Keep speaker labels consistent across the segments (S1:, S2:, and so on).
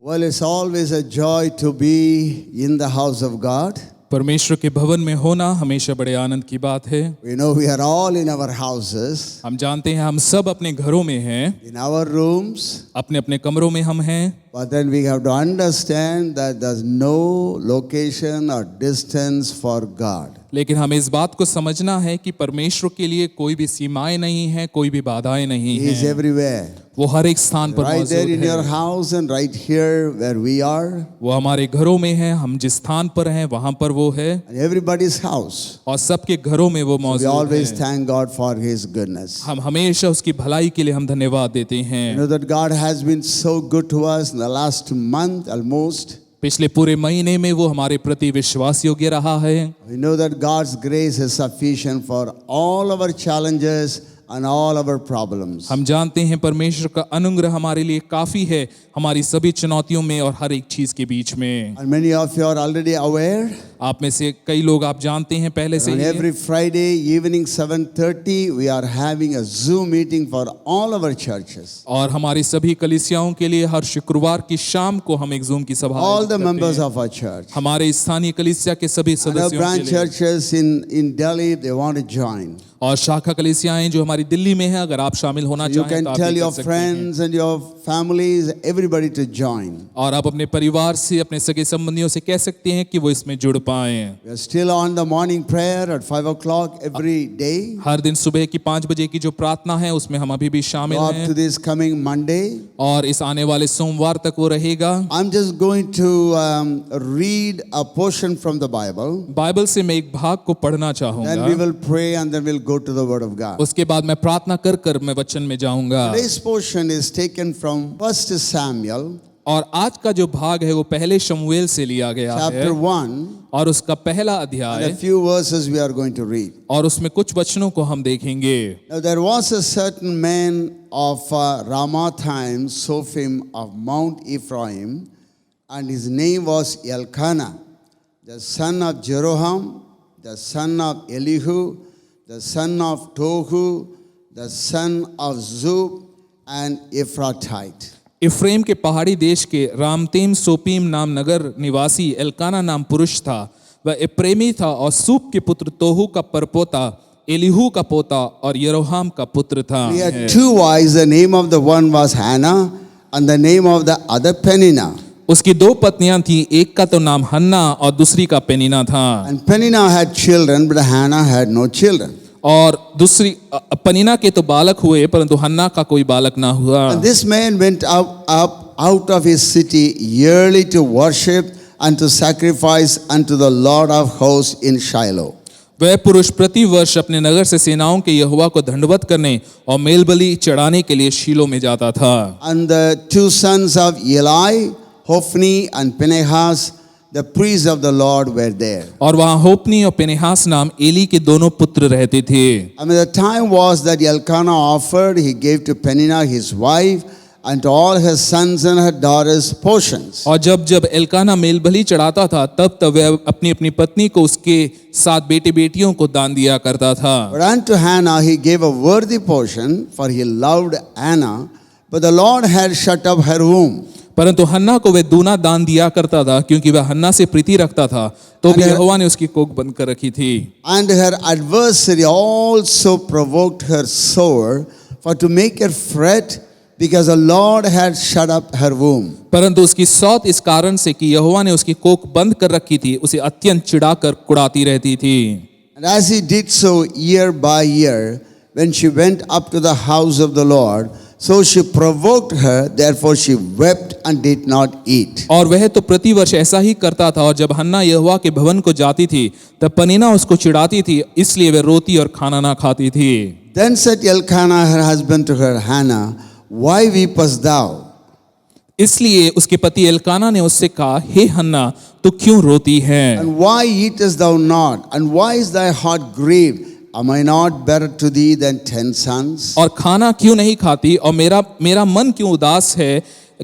S1: Well, it's always a joy to be in the house of God.
S2: परमेश्वर के भवन में होना हमेशा बड़े आनंद की बात है।
S1: We know we are all in our houses,
S2: हम जानते हैं हम सब अपने घरों में हैं,
S1: in our rooms,
S2: अपने अपने कमरों में हम हैं,
S1: but then we have to understand that there's no location or distance for God.
S2: लेकिन हमें इस बात को समझना है कि परमेश्वर के लिए कोई भी सीमाएं नहीं है, कोई भी बाधाएं नहीं
S1: He is
S2: हैं।
S1: everywhere.
S2: वो हर एक स्थान पर
S1: Right there
S2: मौजूद
S1: in your
S2: है।
S1: house and right here where we are,
S2: वो हमारे घरों में है, हम जिस स्थान पर हैं वहां पर वो है,
S1: and everybody's house.
S2: और सबके घरों में वो
S1: We
S2: मौजूद
S1: always
S2: है।
S1: thank God for His goodness.
S2: हम हमेशा उसकी भलाई के लिए हम धन्यवाद देते
S1: You
S2: हैं।
S1: know that God has been so good to us in the last month almost.
S2: पिछले पूरे महीने में वो हमारे प्रति विश्वास योग्य रहा है।
S1: We know that God's grace is sufficient for all our challenges and all our problems.
S2: हम जानते हैं परमेश्वर का अनुग्रह हमारे लिए काफी है, हमारी सभी चुनौतियों में और हर एक चीज के बीच में।
S1: And many of you are already aware.
S2: आप में से कई लोग आप जानते हैं पहले से
S1: On
S2: he.
S1: every Friday evening 7:30 we are having a Zoom meeting for all our churches.
S2: और हमारी सभी कलीसियाओं के लिए हर शुक्रवार की शाम को हम एक जूम की सभा
S1: All
S2: आयोजित
S1: the
S2: करते
S1: members
S2: हैं।
S1: of our church.
S2: हमारे स्थानीय कलीसिया के सभी
S1: And our
S2: सदस्यों
S1: branch
S2: के लिए
S1: churches in Delhi, they want to join.
S2: और शाखा कलीसियाएं जो हमारी दिल्ली में हैं, अगर आप शामिल होना
S1: You
S2: चाहें
S1: can
S2: तो आप
S1: tell
S2: भी कर
S1: your
S2: सकते हैं।
S1: friends and your families, everybody to join.
S2: और आप अपने परिवार से, अपने सगे संबंधियों से कह सकते हैं कि वो इसमें जुड़ पाएं।
S1: We are still on the morning prayer at 5 o'clock every day.
S2: हर दिन सुबह की 5 बजे की जो प्रार्थना है उसमें हम अभी भी शामिल
S1: Up to
S2: हैं,
S1: this coming Monday.
S2: और इस आने वाले सोमवार तक वो रहेगा।
S1: I'm just going to read a portion from the Bible.
S2: Bible से मैं एक भाग को पढ़ना
S1: Then we
S2: चाहूंगा,
S1: will pray and then we'll go to the Word of God.
S2: उसके बाद मैं प्रार्थना कर कर मैं वचन में जाऊंगा।
S1: Today's portion is taken from 1 Samuel
S2: और आज का जो भाग है वो पहले शमूएल से लिया गया है,
S1: chapter 1
S2: और उसका पहला
S1: and a
S2: अध्याय,
S1: few verses we are going to read.
S2: और उसमें कुछ वचनों को हम देखेंगे।
S1: Now there was a certain man of Ramathaim, Sophim of Mount Ephraim, and his name was Elkanah, the son of Jeroham, the son of Elihu, the son of Tohu, the son of Zub, and Ephrathite.
S2: इफ्रेम के पहाड़ी देश के रामतेम सोपीम नाम नगर निवासी Elkanah नाम पुरुष था। वह इप्रेमी था और सूप के पुत्र तोहू का परपोता, एलीहू का पोता और यरोहाम का पुत्र था।
S1: He had two wives. The name of the one was Hannah, and the name of the other Peninnah.
S2: उसकी 2 पत्नियां थी, एक का तो नाम हन्ना और दूसरी का पेनिना था।
S1: And Peninnah had children, but Hannah had no children.
S2: और दूसरी पनिना के तो बालक हुए परंतु हन्ना का कोई बालक ना हुआ।
S1: And this man went out of his city yearly to worship and to sacrifice unto the Lord of hosts in Shiloh.
S2: वह पुरुष प्रति वर्ष अपने नगर से सेनाओं के यहोवा को दंडवत करने और मेल बलि चढ़ाने के लिए शीलो में जाता था।
S1: And the 2 sons of Eli, Hophni and Phinehas, the priests of the Lord, were there.
S2: और वहाँ होपनी और पिनेहास नाम एली के दोनों पुत्र रहते थे।
S1: I mean, the time was that Elkanah offered, he gave to Peninnah his wife and to all his sons and her daughters portions.
S2: और जब जब एल्काना मेल बलि चढ़ाता था तब तब वह अपनी अपनी पत्नी को उसके 7 बेटे बेटियों को दान दिया करता था।
S1: But unto Hannah he gave a worthy portion, for he loved Hannah, but the Lord had shut up her womb.
S2: परंतु हन्ना को वह दूना दान दिया करता था क्योंकि वह हन्ना से प्रीति रखता था, तो भी यहोवा ने उसकी कोख बंद कर रखी थी।
S1: And her adversary also provoked her sore, for to make her fret, because the Lord had shut up her womb.
S2: परंतु उसकी सौत इस कारण से कि यहोवा ने उसकी कोख बंद कर रखी थी, उसे अत्यंत चिढ़ाकर कुड़ाती रहती थी।
S1: And as he did so year by year, when she went up to the house of the Lord, so she provoked her, therefore she wept and did not eat.
S2: और वह तो प्रति वर्ष ऐसा ही करता था, और जब हन्ना यहोवा के भवन को जाती थी तब पनीना उसको चिढ़ाती थी, इसलिए वह रोती और खाना ना खाती थी।
S1: Then said Elkanah her husband to her, Hannah, why weepest thou?
S2: इसलिए उसके पति एल्काना ने उससे कहा, हे हन्ना, तू क्यों रोती है?
S1: And why eatest thou not? And why is thy heart grieved? Am I not better to thee than 10 sons?
S2: और खाना क्यों नहीं खाती, और मेरा मन क्यों उदास है?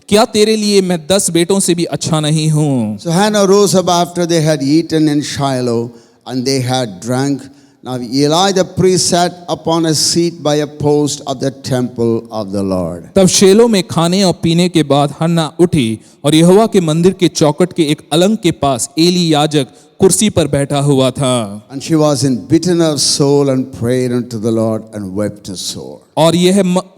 S2: क्या तेरे लिए मैं 10 बेटों से भी अच्छा नहीं हूँ?
S1: So Hannah rose up after they had eaten in Shiloh, and they had drunk. Now Eli the priest sat upon a seat by a post of the temple of the Lord.
S2: तब shallow में खाने और पीने के बाद हन्ना उठी और यहोवा के मंदिर के चौखट के एक अलंग के पास एली याजक कुर्सी पर बैठा हुआ था।
S1: And she was in bitterness of soul and prayed unto the Lord and wept sore.
S2: और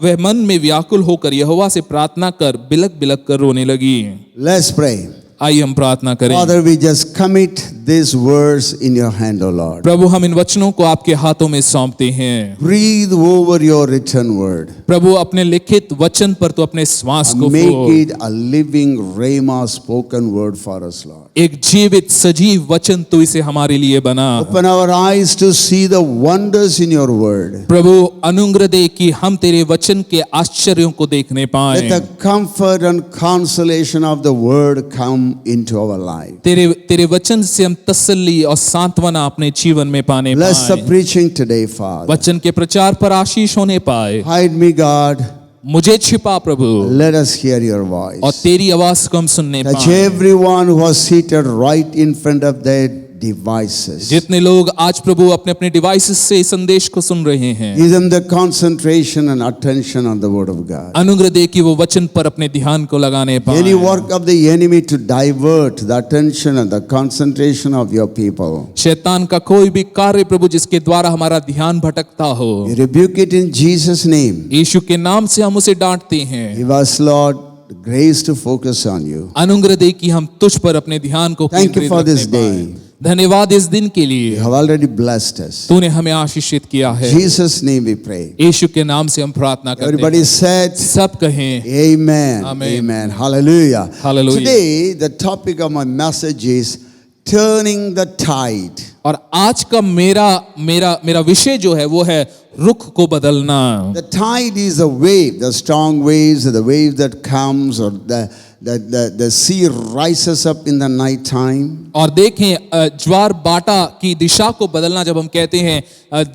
S2: वह मन में व्याकुल होकर यहोवा से प्रार्थना कर बिलक बिलक कर रोने लगी।
S1: Let's pray.
S2: आइए हम प्रार्थना करें।
S1: Father, we just commit these words in your hand, O Lord.
S2: प्रभु हम इन वचनों को आपके हाथों में सौंपते हैं।
S1: Breathe over your written word.
S2: प्रभु अपने लिखित वचन पर तो अपने श्वास को
S1: Make
S2: फूंक।
S1: it a living rhema spoken word for us, Lord.
S2: एक जीवित सजीव वचन तो इसे हमारे लिए बना।
S1: Open our eyes to see the wonders in your word.
S2: प्रभु अनुग्रह दे कि हम तेरे वचन के आश्चर्यों को देखने पाएं।
S1: Let the comfort and consolation of the word come into our life.
S2: तेरे वचन से हम तसल्ली और सांत्वना अपने जीवन में पाने
S1: Bless the
S2: पाएं।
S1: preaching today, Father.
S2: वचन के प्रचार पर आशीष होने पाए।
S1: Hide me, God.
S2: मुझे छिपा प्रभु
S1: Let us hear your voice.
S2: और तेरी आवाज को हम सुनने
S1: Touch
S2: पाएं।
S1: everyone who was seated right in front of their devices.
S2: जितने लोग आज प्रभु अपने अपने डिवाइसेस से इस संदेश को सुन रहे हैं,
S1: Give them the concentration and attention on the word of God.
S2: अनुग्रह दे कि वो वचन पर अपने ध्यान को लगाने
S1: Any
S2: पाएं।
S1: work of the enemy to divert the attention and the concentration of your people,
S2: शैतान का कोई भी कार्य प्रभु जिसके द्वारा हमारा ध्यान भटकता हो,
S1: we rebuke it in Jesus' name.
S2: यीशु के नाम से हम उसे डांटते हैं।
S1: Give us, Lord, the grace to focus on you.
S2: अनुग्रह दे कि हम तुझ पर अपने ध्यान को
S1: Thank you
S2: केंद्रित
S1: for this
S2: रखने पाएं।
S1: day.
S2: धन्यवाद इस दिन के
S1: You
S2: लिए,
S1: have already blessed us.
S2: तूने हमें आशीषित किया है।
S1: In Jesus' name we pray.
S2: यीशु के नाम से हम प्रार्थना करते
S1: Everybody
S2: हैं।
S1: said,
S2: सब कहें
S1: Amen.
S2: Amen.
S1: Amen. Hallelujah.
S2: Hallelujah.
S1: Today, the topic of my message is turning the tide.
S2: और आज का मेरा विषय जो है वो है रुख को बदलना।
S1: The tide is a wave, the strong waves, the wave that comes, or the sea rises up in the night time.
S2: और देखें ज्वार बाटा की दिशा को बदलना जब हम कहते हैं,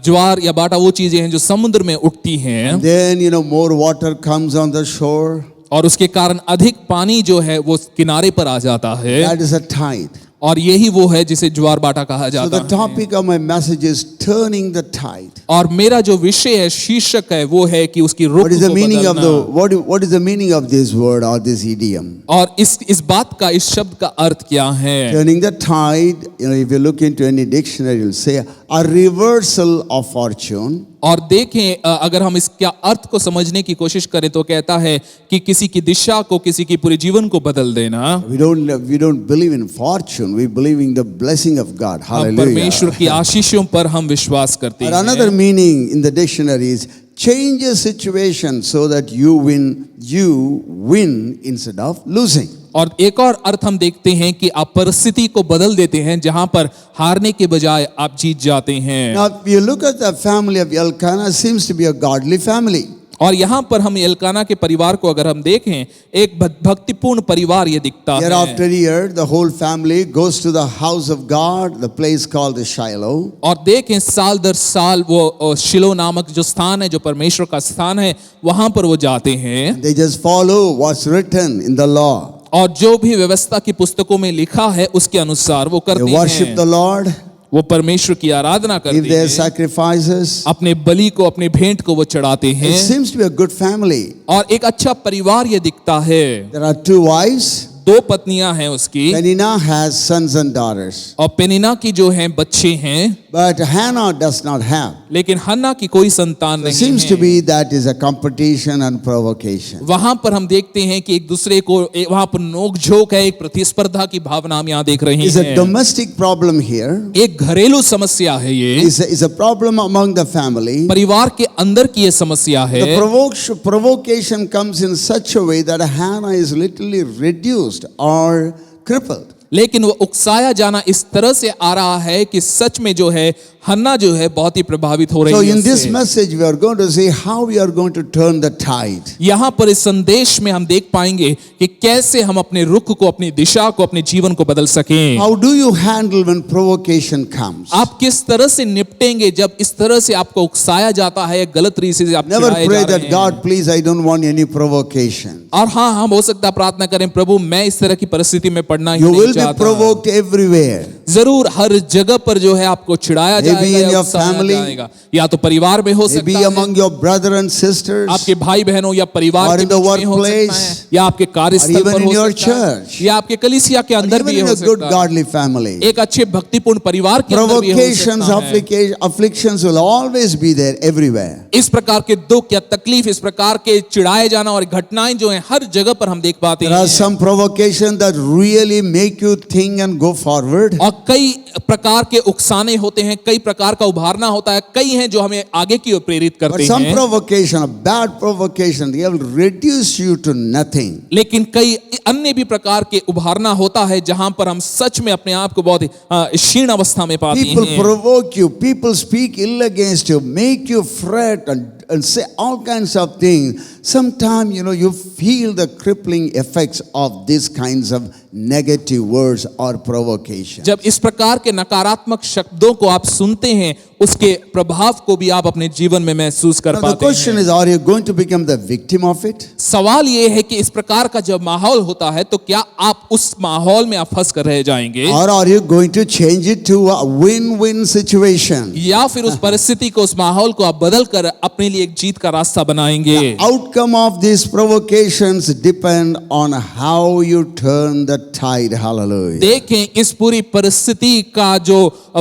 S2: ज्वार या बाटा वो चीजें हैं जो समुद्र में उठती हैं
S1: Then, more water comes on the shore.
S2: और उसके कारण अधिक पानी जो है वो किनारे पर आ जाता है,
S1: That is a tide.
S2: और यही वो है जिसे ज्वार बाटा कहा
S1: So
S2: जाता
S1: the
S2: है।
S1: topic of my message is turning the tide.
S2: और मेरा जो विषय है, शीर्षक है, वो है कि उसकी रुख
S1: What is the
S2: को
S1: meaning of
S2: बदलना।
S1: what is the meaning of this word or this idiom?
S2: और इस बात का, इस शब्द का अर्थ क्या है?
S1: Turning the tide, if you look into any dictionary, you'll say a reversal of fortune.
S2: और देखें अगर हम इसका अर्थ को समझने की कोशिश करें तो कहता है कि किसी की दिशा को, किसी की पूरे जीवन को बदल देना।
S1: We don't believe in fortune. We believe in the blessing of God.
S2: हम
S1: Hallelujah.
S2: परमेश्वर की आशीषों पर हम विश्वास करते
S1: Or
S2: हैं।
S1: another meaning in the dictionary is change a situation so that you win instead of losing.
S2: और एक और अर्थ हम देखते हैं कि आप परिस्थिति को बदल देते हैं, जहां पर हारने के बजाय आप जीत जाते हैं।
S1: Now, if you look at the family of Elkanah, seems to be a godly family.
S2: और यहाँ पर हम एल्काना के परिवार को अगर हम देखें, एक भक्तिपूर्ण परिवार ये दिखता
S1: Year
S2: है।
S1: after year, the whole family goes to the house of God, the place called the Shiloh.
S2: और देखें साल दर साल वो शिलो नामक जो स्थान है, जो परमेश्वर का स्थान है, वहां पर वो जाते हैं
S1: They just follow what's written in the law.
S2: और जो भी व्यवस्था की पुस्तकों में लिखा है उसके अनुसार वो
S1: They
S2: करते
S1: worship
S2: हैं।
S1: the Lord,
S2: वो परमेश्वर की आराधना
S1: give
S2: करते
S1: their
S2: हैं,
S1: sacrifices.
S2: अपने बलि को, अपने भेंट को वो चढ़ाते
S1: It
S2: हैं।
S1: seems to be a good family.
S2: और एक अच्छा परिवार ये दिखता है।
S1: There are two wives.
S2: दो पत्नियां हैं उसकी,
S1: Penina has sons and daughters.
S2: और पेनिना की जो हैं बच्चे हैं,
S1: But Hannah does not have.
S2: लेकिन हन्ना की कोई संतान
S1: It
S2: नहीं
S1: seems to
S2: है।
S1: be that is a competition and provocation.
S2: वहां पर हम देखते हैं कि एक दूसरे को वहां पर नोक-झोंक है, एक प्रतिस्पर्धा की भावना हम यहाँ देख रहे
S1: It's a
S2: हैं।
S1: domestic problem here.
S2: एक घरेलू समस्या है ये,
S1: It's a problem among the family.
S2: परिवार के अंदर की ये समस्या है।
S1: The provocation comes in such a way that Hannah is literally reduced or crippled.
S2: लेकिन वो उकसाया जाना इस तरह से आ रहा है कि सच में जो है हन्ना जो है बहुत ही प्रभावित हो
S1: So
S2: रही है
S1: in this
S2: उससे।
S1: message we are going to see how we are going to turn the tide.
S2: यहाँ पर इस संदेश में हम देख पाएंगे कि कैसे हम अपने रुख को, अपनी दिशा को, अपने जीवन को बदल सकें।
S1: How do you handle when provocation comes?
S2: आप किस तरह से निपटेंगे जब इस तरह से आपको उकसाया जाता है, गलत तरीके से आप
S1: Never
S2: चिढ़ाए
S1: pray
S2: जा रहे
S1: that
S2: हैं।
S1: God, please, I don't want any provocation.
S2: और हाँ, हम हो सकता है प्रार्थना करें, प्रभु मैं इस तरह की परिस्थिति में पड़ना ही
S1: You
S2: नहीं
S1: will be
S2: चाहता।
S1: provoked everywhere.
S2: जरूर हर जगह पर जो है आपको चिढ़ाया
S1: Maybe
S2: जाएगा
S1: in
S2: या
S1: your
S2: उकसाया
S1: family.
S2: जाएगा। या तो परिवार में हो
S1: maybe
S2: सकता है,
S1: among your brother and sisters,
S2: आपके भाई बहनों या परिवार
S1: or
S2: के
S1: in the
S2: बीच में हो सकता है,
S1: workplace,
S2: या आपके कार्यस्थल
S1: or even
S2: पर
S1: in
S2: हो
S1: your
S2: सकता है,
S1: church,
S2: या आपके कलीसिया के
S1: or
S2: अंदर
S1: even
S2: भी
S1: in
S2: हो
S1: a good
S2: सकता है,
S1: godly family.
S2: एक अच्छे भक्तिपूर्ण परिवार के अंदर भी हो
S1: Provocations,
S2: सकता है।
S1: afflictions will always be there everywhere.
S2: इस प्रकार के दुख या तकलीफ, इस प्रकार के चिढ़ाए जाना और घटनाएं जो हैं हर जगह पर हम देख पाते
S1: There are
S2: हैं।
S1: some provocations that really make you think and go forward.
S2: और कई प्रकार के उकसाने होते हैं, कई प्रकार का उभारना होता है, कई हैं जो हमें आगे की ओर प्रेरित
S1: But
S2: करते
S1: some
S2: हैं।
S1: provocation, a bad provocation, they will reduce you to nothing.
S2: लेकिन कई अन्य भी प्रकार के उभारना होता है जहां पर हम सच में अपने आप को बहुत क्षीण अवस्था में पाते
S1: People
S2: हैं।
S1: provoke you, people speak ill against you, make you fret and say all kinds of things. Sometimes, you feel the crippling effects of these kinds of negative words or provocation.
S2: जब इस प्रकार के नकारात्मक शब्दों को आप सुनते हैं, उसके प्रभाव को भी आप अपने जीवन में महसूस कर
S1: Now the
S2: पाते
S1: question
S2: हैं।
S1: is, are you going to become the victim of it?
S2: सवाल ये है कि इस प्रकार का जब माहौल होता है तो क्या आप उस माहौल में आप फंस कर रह जाएंगे,
S1: Or are you going to change it to a win-win situation?
S2: या फिर उस परिस्थिति को, उस माहौल को आप बदल कर अपने लिए एक जीत का रास्ता बनाएंगे।
S1: Outcome of these provocations depend on how you turn the tide. Hallelujah.
S2: देखें, इस पूरी परिस्थिति का जो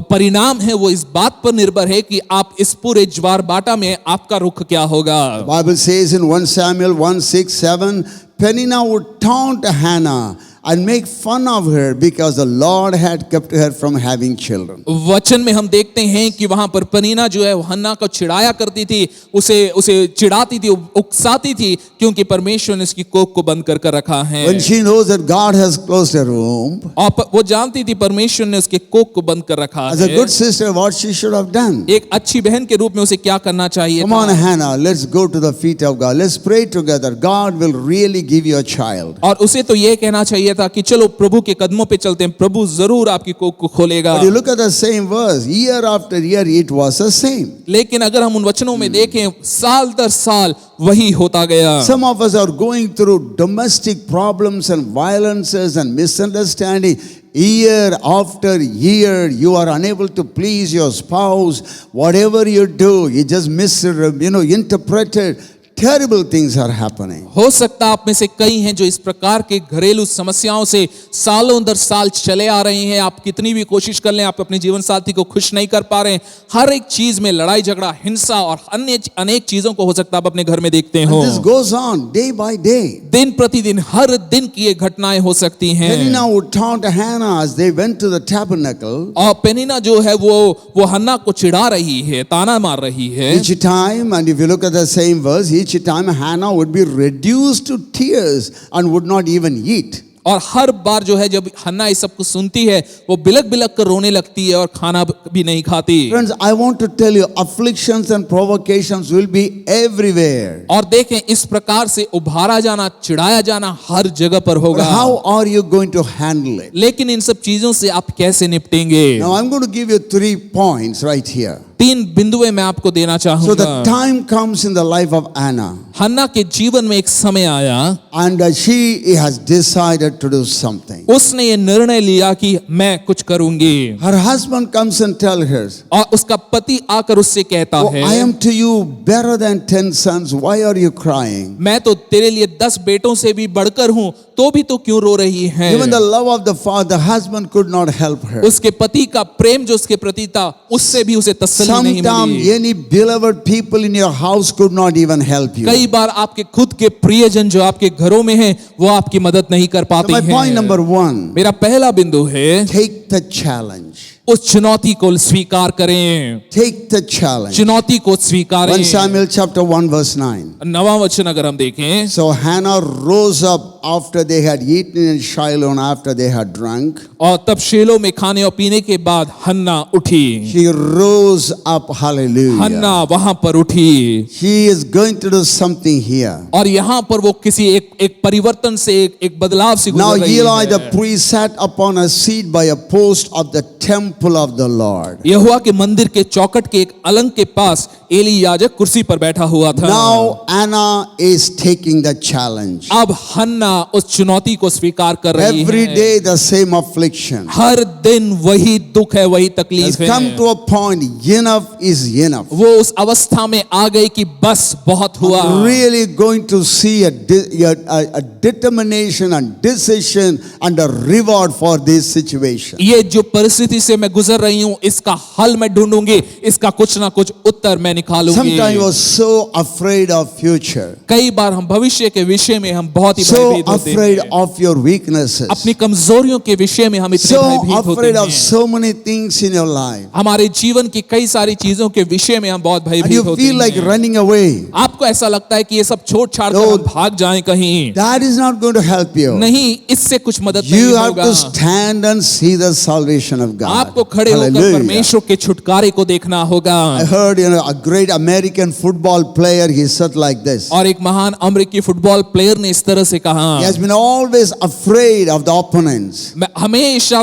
S2: परिणाम है वो इस बात पर निर्भर है कि आप इस पूरे ज्वार बाटा में आपका रुख क्या होगा।
S1: Bible says in 1 Samuel 1:6-7, Peninnah would taunt Hannah and make fun of her because the Lord had kept her from having children.
S2: वचन में हम देखते हैं कि वहां पर पनीना जो है वो हन्ना को चिढ़ाया करती थी, उसे चिढ़ाती थी, उकसाती थी, क्योंकि परमेश्वर ने उसकी कोख को बंद कर रखा है।
S1: When she knows that God has closed her womb,
S2: और वो जानती थी परमेश्वर ने उसके कोख को बंद कर रखा
S1: as a
S2: है।
S1: good sister, what she should have done?
S2: एक अच्छी बहन के रूप में उसे क्या करना चाहिए
S1: Come on, Hannah, let's go to the feet of God. Let's pray together. God will really give you a child.
S2: और उसे तो ये कहना चाहिए था कि चलो प्रभु के कदमों पे चलते हैं, प्रभु जरूर आपकी कोख को खोलेगा।
S1: But you look at the same verse, year after year, it was the same.
S2: लेकिन अगर हम उन वचनों में देखें, साल दर साल वही होता गया।
S1: Some of us are going through domestic problems and violences and misunderstanding. Year after year, you are unable to please your spouse. Whatever you do, you just interpret it. Terrible things are happening.
S2: हो सकता आप में से कई हैं जो इस प्रकार के घरेलू समस्याओं से सालों दर साल चले आ रहे हैं। आप कितनी भी कोशिश कर लें, आप अपने जीवन साथी को खुश नहीं कर पा रहे हैं। हर एक चीज में लड़ाई झगड़ा, हिंसा और अन्य अनेक चीजों को हो सकता आप अपने घर में देखते हो।
S1: And this goes on day by day.
S2: दिन प्रतिदिन हर दिन की ये घटनाएं हो सकती हैं।
S1: Peninnah would taunt Hannah as they went to the tabernacle.
S2: और पेनिना जो है वो हन्ना को चिढ़ा रही है, ताना मार रही है।
S1: Each time, and if you look at the same verse, each time Hannah would be reduced to tears and would not even eat.
S2: और हर बार जो है जब हन्ना इस सब कुछ सुनती है, वो बिलक बिलक कर रोने लगती है और खाना भी नहीं खाती।
S1: Friends, I want to tell you, afflictions and provocations will be everywhere.
S2: और देखें, इस प्रकार से उभारा जाना, चिढ़ाया जाना हर जगह पर
S1: But
S2: होगा।
S1: how are you going to handle it?
S2: लेकिन इन सब चीजों से आप कैसे निपटेंगे?
S1: Now I'm going to give you 3 points right here.
S2: 3 बिंदुएं मैं आपको देना
S1: So
S2: चाहूंगा।
S1: the time comes in the life of Anna,
S2: हन्ना के जीवन में एक समय आया,
S1: and she has decided to do something.
S2: उसने ये निर्णय लिया कि मैं कुछ करूंगी।
S1: Her husband comes and tells her,
S2: और उसका पति आकर उससे कहता
S1: "Oh,
S2: है,
S1: I am to you better than 10 sons. Why are you crying?"
S2: मैं तो तेरे लिए 10 बेटों से भी बढ़कर हूं, तो भी तो क्यों रो रही है?
S1: Even the love of the father, the husband could not help her.
S2: उसके पति का प्रेम जो उसके प्रति था, उससे भी उसे तसल्ली नहीं
S1: Sometimes
S2: milli.
S1: any beloved people in your house could not even help you.
S2: कई बार आपके खुद के प्रियजन जो आपके घरों में हैं, वो आपकी मदद नहीं कर
S1: So
S2: पाते
S1: my point
S2: हैं।
S1: number 1,
S2: मेरा पहला बिंदु है,
S1: take the challenge.
S2: उस चुनौती को स्वीकार करें।
S1: Take the challenge.
S2: चुनौती को स्वीकारें।
S1: 1 Samuel chapter 1 verse 9.
S2: 9वां वचन अगर हम देखें,
S1: So Hannah rose up after they had eaten in Shiloh and after they had drunk.
S2: और तब शीलो में खाने और पीने के बाद हन्ना उठी।
S1: She rose up, hallelujah.
S2: हन्ना वहां पर उठी
S1: She is going to do something here.
S2: और यहाँ पर वो किसी एक परिवर्तन से, एक बदलाव से
S1: Now
S2: गुजर रही
S1: Eli the
S2: है।
S1: priest sat upon a seat by a post of the temple of the Lord.
S2: यहोवा के मंदिर के चौखट के एक अलंग के पास एली याजक कुर्सी पर बैठा हुआ था।
S1: Now Anna is taking the challenge.
S2: अब हन्ना उस चुनौती को स्वीकार कर रही
S1: Every
S2: है।
S1: day the same affliction.
S2: हर दिन वही दुख है, वही
S1: Has
S2: तकलीफ
S1: come
S2: है।
S1: to a point, enough is enough.
S2: वो उस अवस्था में आ गई कि बस बहुत हुआ।
S1: I'm really going to see a determination and decision and a reward for this situation.
S2: ये जो परिस्थिति से मैं गुजर रही हूँ, इसका हल मैं ढूंढूंगी, इसका कुछ ना कुछ उत्तर मैं निकालूंगी।
S1: Sometimes you are so afraid of future,
S2: कई बार हम भविष्य के विषय में हम बहुत ही
S1: so
S2: भयभीत होते
S1: afraid
S2: हैं।
S1: of your weaknesses,
S2: अपनी कमजोरियों के विषय में हम इतने
S1: so
S2: भयभीत होते
S1: afraid of
S2: हैं।
S1: so many things in your life,
S2: हमारे जीवन की कई सारी चीजों के विषय में हम बहुत
S1: and
S2: भयभीत
S1: you
S2: होते
S1: feel like
S2: हैं।
S1: running away.
S2: आपको ऐसा लगता है कि ये सब छोड़ छाड़ कर
S1: No.
S2: हम भाग जाएं कहीं।
S1: That is not going to help you.
S2: नहीं, इससे कुछ मदद नहीं
S1: You have
S2: होगा।
S1: to stand and see the salvation of God.
S2: आपको खड़े होकर
S1: Hallelujah.
S2: परमेश्वर के छुटकारे को देखना होगा।
S1: I heard, a great American football player, he said like this.
S2: और एक महान अमेरिकी फुटबॉल प्लेयर ने इस तरह से कहा,
S1: He has been always afraid of the opponents.
S2: मैं हमेशा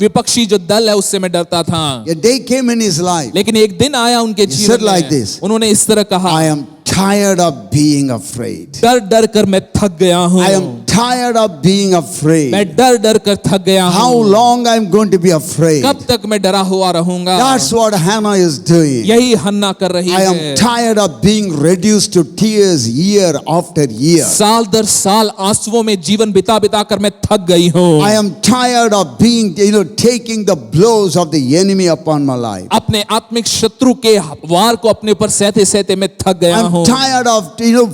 S2: विपक्षी जो दल है उससे मैं डरता था।
S1: A day came in his life.
S2: लेकिन एक दिन आया उनके
S1: He said
S2: जीवन
S1: like
S2: में,
S1: this.
S2: उन्होंने इस तरह कहा,
S1: I am tired of being afraid.
S2: डर डर कर मैं थक गया हूँ।
S1: I am tired of being afraid.
S2: मैं डर डर कर थक गया
S1: How
S2: हूँ।
S1: long I am going to be afraid?
S2: कब तक मैं डरा हुआ रहूंगा?
S1: That's what Hannah is doing.
S2: यही हन्ना कर रही
S1: I
S2: है।
S1: am tired of being reduced to tears year after year.
S2: साल दर साल आंसुओं में जीवन बिता बिता कर मैं थक गई हूँ।
S1: I am tired of being, taking the blows of the enemy upon my life.
S2: अपने आत्मिक शत्रु के वार को अपने ऊपर सहते सहते मैं थक गया
S1: I'm
S2: हूँ।
S1: tired of,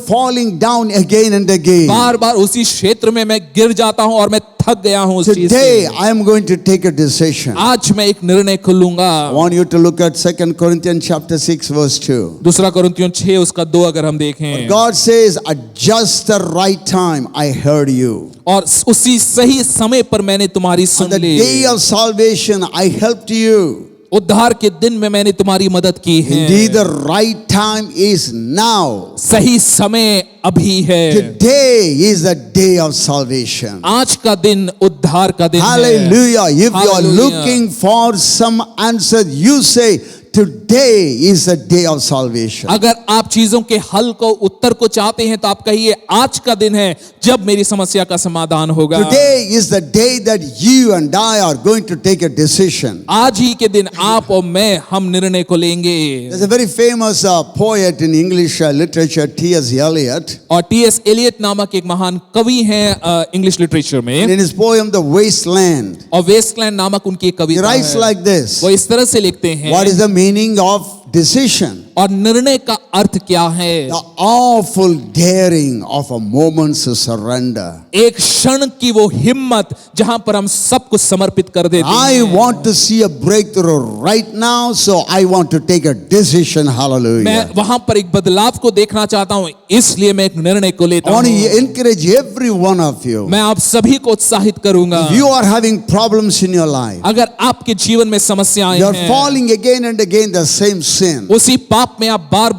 S1: falling down again and again.
S2: बार बार उसी क्षेत्र में मैं गिर जाता हूँ और मैं थक गया हूँ उस चीज
S1: Today,
S2: से।
S1: I am going to take a decision.
S2: आज मैं एक निर्णय कर लूंगा।
S1: I want you to look at 2 Corinthians chapter 6 verse 2.
S2: दूसरा कुरिन्थियों 6 उसका 2 अगर हम देखें,
S1: God says, at just the right time, I heard you.
S2: और उसी सही समय पर मैंने तुम्हारी
S1: On
S2: soon
S1: the
S2: Lee.
S1: day of salvation, I helped you.
S2: उद्धार के दिन में मैंने तुम्हारी मदद की है।
S1: Indeed, the right time is now.
S2: सही समय अभी है।
S1: Today is the day of salvation.
S2: आज का दिन उद्धार का दिन है।
S1: Hallelujah. If you are
S2: Hallelujah.
S1: looking for some answer, you say, today is the day of salvation.
S2: अगर आप चीजों के हल को उत्तर को चाहते हैं तो आप कहिए आज का दिन है जब मेरी समस्या का समाधान होगा।
S1: Today is the day that you and I are going to take a decision.
S2: आज ही के दिन आप और मैं हम निर्णय को लेंगे।
S1: There's a very famous poet in English literature, T.S. Eliot.
S2: और टी.एस. एलियट नामक एक महान कवि हैं इंग्लिश लिटरेचर में,
S1: In his poem, The Wasteland,
S2: और वेस्टलैंड नामक उनकी एक
S1: he
S2: कविता
S1: writes
S2: है।
S1: like this.
S2: वो इस तरह से लिखते हैं,
S1: What is the meaning of decision?
S2: और निर्णय का अर्थ क्या है?
S1: The awful daring of a moment's surrender.
S2: एक क्षण की वो हिम्मत जहां पर हम सब कुछ समर्पित कर देते
S1: I
S2: हैं।
S1: want to see a breakthrough right now, so I want to take a decision. Hallelujah.
S2: मैं वहां पर एक बदलाव को देखना चाहता हूं, इसलिए मैं एक निर्णय को
S1: I
S2: लेता
S1: want
S2: हूं।
S1: to encourage every one of you.
S2: मैं आप सभी को उत्साहित करूंगा।
S1: If you are having problems in your life,
S2: अगर आपके जीवन में समस्याएं
S1: you are
S2: हैं,
S1: falling again and again the same sin.
S2: उसी पाप में आप बार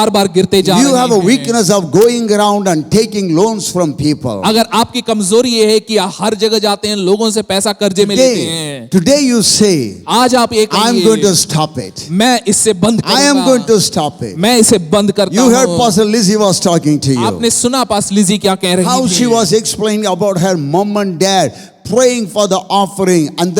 S2: बार गिरते जा
S1: You
S2: रहे
S1: have a
S2: हैं।
S1: weakness of going around and taking loans from people.
S2: अगर आपकी कमजोरी ये है कि आप हर जगह जाते हैं, लोगों से पैसा कर्जे में लेते हैं,
S1: Today you say,
S2: आज आप एक
S1: I am going to stop it.
S2: मैं इससे बंद
S1: I am going
S2: करूंगा,
S1: to stop it.
S2: मैं इसे बंद करता
S1: You heard
S2: हूं।
S1: Pastor Lizzie was talking to you.
S2: आपने सुना पास लिजी क्या कह रही
S1: How she
S2: थी,
S1: was explaining about her mom and dad praying for the offering and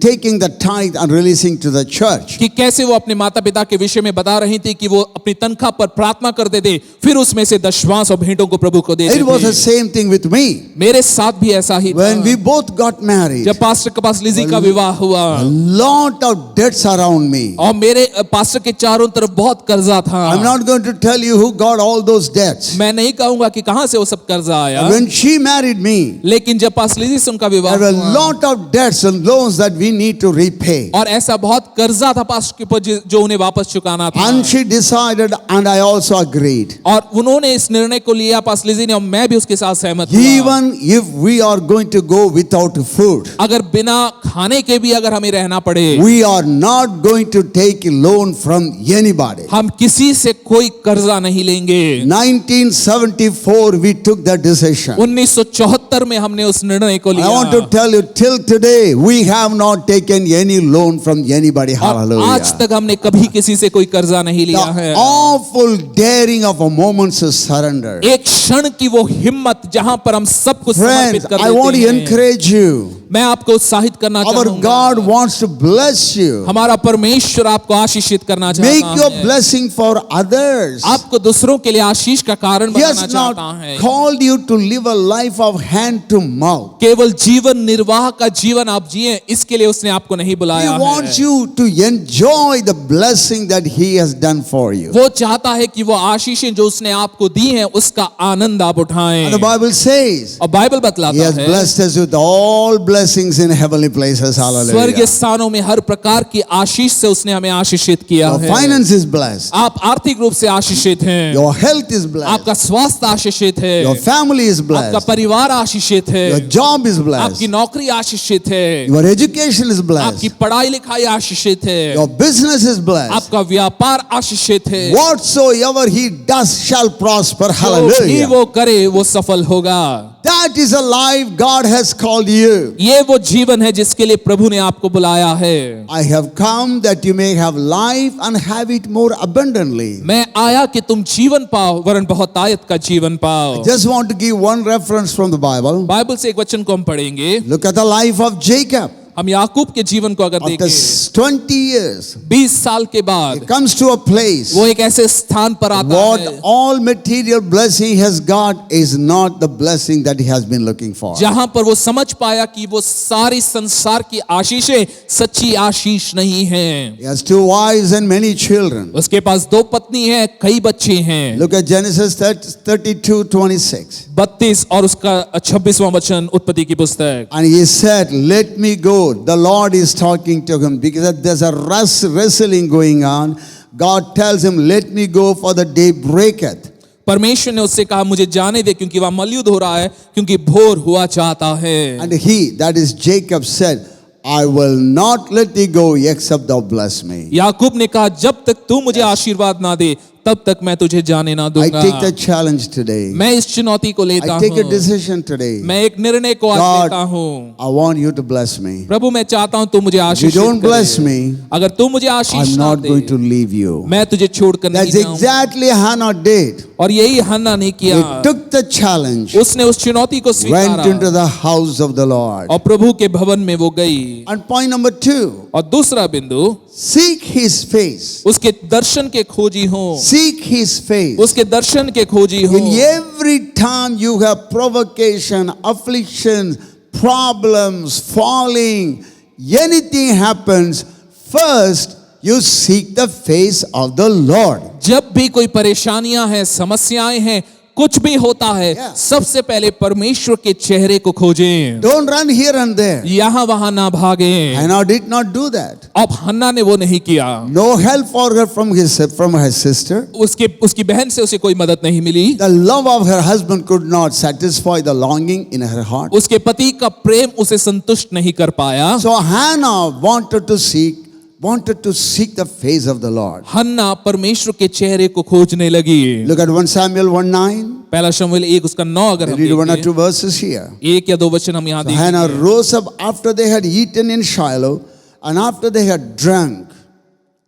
S1: taking the tithe and releasing to the church.
S2: कि कैसे वो अपने माता पिता के विषय में बता रही थी कि वो अपनी तनख्वाह पर प्रार्थना करते थे, फिर उसमें से दशवांश और भेंटों को प्रभु को देते
S1: It was the
S2: थे।
S1: same thing with me.
S2: मेरे साथ भी ऐसा ही
S1: When
S2: था।
S1: we both got married,
S2: जब पास्टर के पास लिजी का विवाह हुआ
S1: a lot of debts around me.
S2: और मेरे पास्टर के चारों तरफ बहुत कर्जा था।
S1: I'm not going to tell you who got all those debts.
S2: मैं नहीं कहूंगा कि कहां से वो सब कर्जा आया,
S1: When she married me,
S2: लेकिन जब पास लिजी से उनका विवाह
S1: there were a
S2: हुआ,
S1: lot of debts and loans that we need to repay.
S2: और ऐसा बहुत कर्जा था पास्टर के ऊपर जो उन्हें वापस चुकाना था।
S1: And she decided, and I also agreed.
S2: और उन्होंने इस निर्णय को लिया पास लिजी ने, और मैं भी उसके साथ सहमत हुआ।
S1: Even if we are going to go without food,
S2: अगर बिना खाने के भी अगर हमें रहना पड़े,
S1: we are not going to take a loan from anybody.
S2: हम किसी से कोई कर्जा नहीं लेंगे।
S1: 1974 we took that decision.
S2: 1974 में हमने उस निर्णय को
S1: I want to
S2: लिया।
S1: tell you, till today, we have not taken any loan from anybody.
S2: और
S1: Hallelujah.
S2: आज तक हमने कभी किसी से कोई कर्जा नहीं लिया है।
S1: The awful daring of a moment's surrender.
S2: एक क्षण की वो हिम्मत जहां पर हम सब कुछ
S1: Friends,
S2: समर्पित कर
S1: I want
S2: देते
S1: to
S2: हैं।
S1: encourage you.
S2: मैं आपको उत्साहित करना
S1: Our
S2: चाहूंगा।
S1: God wants to bless you.
S2: हमारा परमेश्वर आपको आशीषित करना
S1: Make
S2: चाहता
S1: your
S2: है।
S1: blessing for others.
S2: आपको दूसरों के लिए आशीष का कारण
S1: He
S2: बनाना
S1: has
S2: चाहता
S1: not
S2: है।
S1: called you to live a life of hand to mouth.
S2: केवल जीवन निर्वाह का जीवन आप जिए, इसके लिए उसने आपको नहीं
S1: He
S2: बुलाया
S1: wants
S2: है।
S1: you to enjoy the blessing that He has done for you.
S2: वो चाहता है कि वो आशीषें जो उसने आपको दी हैं उसका आनंद आप उठाएं।
S1: And the Bible says,
S2: और बाइबल
S1: He
S2: बतलाता
S1: has
S2: है
S1: blessed us with all blessings in heavenly places.
S2: स्वर्गीय
S1: Hallelujah.
S2: स्थानों में हर प्रकार की आशीष से उसने हमें आशीषित किया
S1: Your
S2: है।
S1: finance is blessed.
S2: आप आर्थिक रूप से आशीषित हैं।
S1: Your health is blessed.
S2: आपका स्वास्थ्य आशीषित है।
S1: Your family is
S2: आपका
S1: blessed.
S2: परिवार आशीषित है।
S1: Your job is blessed.
S2: आपकी नौकरी आशीषित है।
S1: Your education is
S2: आपकी
S1: blessed.
S2: पढ़ाई लिखाई आशीषित है।
S1: Your business is blessed.
S2: आपका व्यापार आशीषित है।
S1: Whatsoever he does shall prosper.
S2: जो भी
S1: Hallelujah.
S2: वो करे वो सफल होगा।
S1: That is a life God has called you.
S2: ये वो जीवन है जिसके लिए प्रभु ने आपको बुलाया है।
S1: I have come that you may have life and have it more abundantly.
S2: मैं आया कि तुम जीवन पाओ वरन बहुतायत का जीवन पाओ।
S1: Just want to give one reference from the Bible.
S2: Bible से एक वचन को हम पढ़ेंगे।
S1: Look at the life of Jacob.
S2: हम याकूब के जीवन को अगर
S1: After
S2: देखें,
S1: 20 years,
S2: 20 साल के
S1: he
S2: बाद
S1: comes to a place.
S2: वो एक ऐसे स्थान पर आता
S1: What
S2: है
S1: all material blessing he has got is not the blessing that he has been looking for.
S2: जहां पर वो समझ पाया कि वो सारी संसार की आशीषें सच्ची आशीष नहीं हैं।
S1: He has 2 wives and many children.
S2: उसके पास 2 पत्नी हैं, कई बच्चे हैं।
S1: Look at Genesis 32:26.
S2: 32 और उसका 26वां वचन उत्पत्ति की पुस्तक।
S1: And he said, let me go. The Lord is talking to him because there's a wrestling going on. God tells him, let me go for the day breaketh.
S2: परमेश्वर ने उससे कहा मुझे जाने दे क्योंकि वहां मलयुद्ध हो रहा है, क्योंकि भोर हुआ चाहता है।
S1: And he, that is Jacob, said, I will not let thee go except thou bless me.
S2: याकूब ने कहा जब तक तू मुझे आशीर्वाद ना दे तब तक मैं तुझे जाने ना
S1: I
S2: दूंगा।
S1: take the challenge today.
S2: मैं इस चुनौती को लेता
S1: I take a
S2: हूँ।
S1: decision today.
S2: मैं एक निर्णय को आज
S1: God,
S2: लेता हूँ।
S1: I want you to bless me.
S2: प्रभु मैं चाहता हूँ तू मुझे
S1: If you
S2: Ashish
S1: don't bless me,
S2: अगर तू मुझे आशीष
S1: I'm
S2: ना
S1: not going to
S2: they
S1: leave you.
S2: मैं तुझे छोड़कर नहीं
S1: That's
S2: जाऊंगा।
S1: exactly Hannah did.
S2: और यही हन्ना ने किया।
S1: He took the challenge,
S2: उसने उस चुनौती को
S1: went into
S2: स्वीकारा
S1: the house of the Lord.
S2: और प्रभु के भवन में वो गई।
S1: And point number 2,
S2: और दूसरा बिंदु,
S1: seek his face.
S2: उसके दर्शन के खोजी हो।
S1: Seek his face.
S2: उसके दर्शन के खोजी हो।
S1: In every time you have provocation, afflictions, problems, falling, anything happens, first you seek the face of the Lord.
S2: जब भी कोई परेशानियां हैं, समस्याएं हैं, कुछ भी होता है,
S1: Yeah.
S2: सबसे पहले परमेश्वर के चेहरे को खोजें।
S1: Don't run here and there.
S2: यहाँ वहां ना भागें।
S1: Hannah did not do that.
S2: अब हन्ना ने वो नहीं किया।
S1: No help for her from her sister.
S2: उसकी बहन से उसे कोई मदद नहीं मिली।
S1: The love of her husband could not satisfy the longing in her heart.
S2: उसके पति का प्रेम उसे संतुष्ट नहीं कर पाया।
S1: So Hannah wanted to seek the face of the Lord.
S2: हन्ना परमेश्वर के चेहरे को खोजने लगी।
S1: Look at 1 Samuel 1:9.
S2: पहला शमूएल 1 उसका 9 अगर हम
S1: Read 1 or 2
S2: देखें,
S1: verses here.
S2: 1 या 2 वचन हम यहाँ
S1: So Hannah
S2: देखेंगे।
S1: rose up after they had eaten in Shiloh and after they had drunk.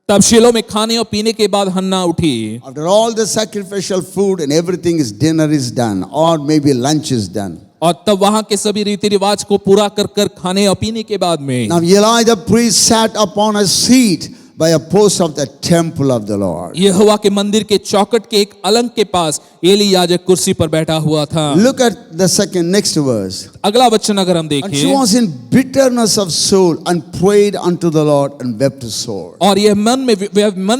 S2: तब शीलो में खाने और पीने के बाद हन्ना उठी।
S1: After all the sacrificial food and everything is dinner is done or maybe lunch is done.
S2: और तब वहां के सभी रीति रिवाज को पूरा कर कर खाने और पीने के बाद में
S1: Now Eli the priest sat upon a seat by a post of the temple of the Lord.
S2: यहोवा के मंदिर के चौखट के एक अलंग के पास एली याजक कुर्सी पर बैठा हुआ था।
S1: Look at the next verse.
S2: अगला वचन अगर हम
S1: And she
S2: देखें,
S1: was in bitterness of soul and prayed unto the Lord and wept sore.
S2: और यह मन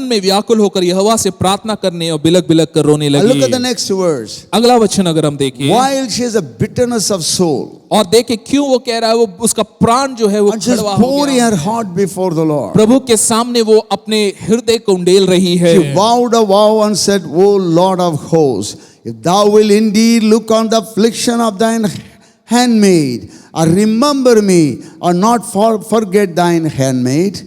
S2: में व्याकुल होकर यहोवा से प्रार्थना करने और बिलक बिलक कर रोने
S1: And look at the
S2: लगी।
S1: next verse.
S2: अगला वचन अगर हम देखें,
S1: While she has a bitterness of soul
S2: और देखें क्यों वो कह रहा है, वो उसका प्राण जो है वो
S1: and she is
S2: कड़वा हो
S1: pouring
S2: गया।
S1: her heart before the Lord.
S2: प्रभु के सामने वो अपने हृदय को उंडेल रही है।
S1: She vowed a vow and said, O Lord of hosts, if thou will indeed look on the affliction of thine handmaid, or remember me, or not forget thine handmaid.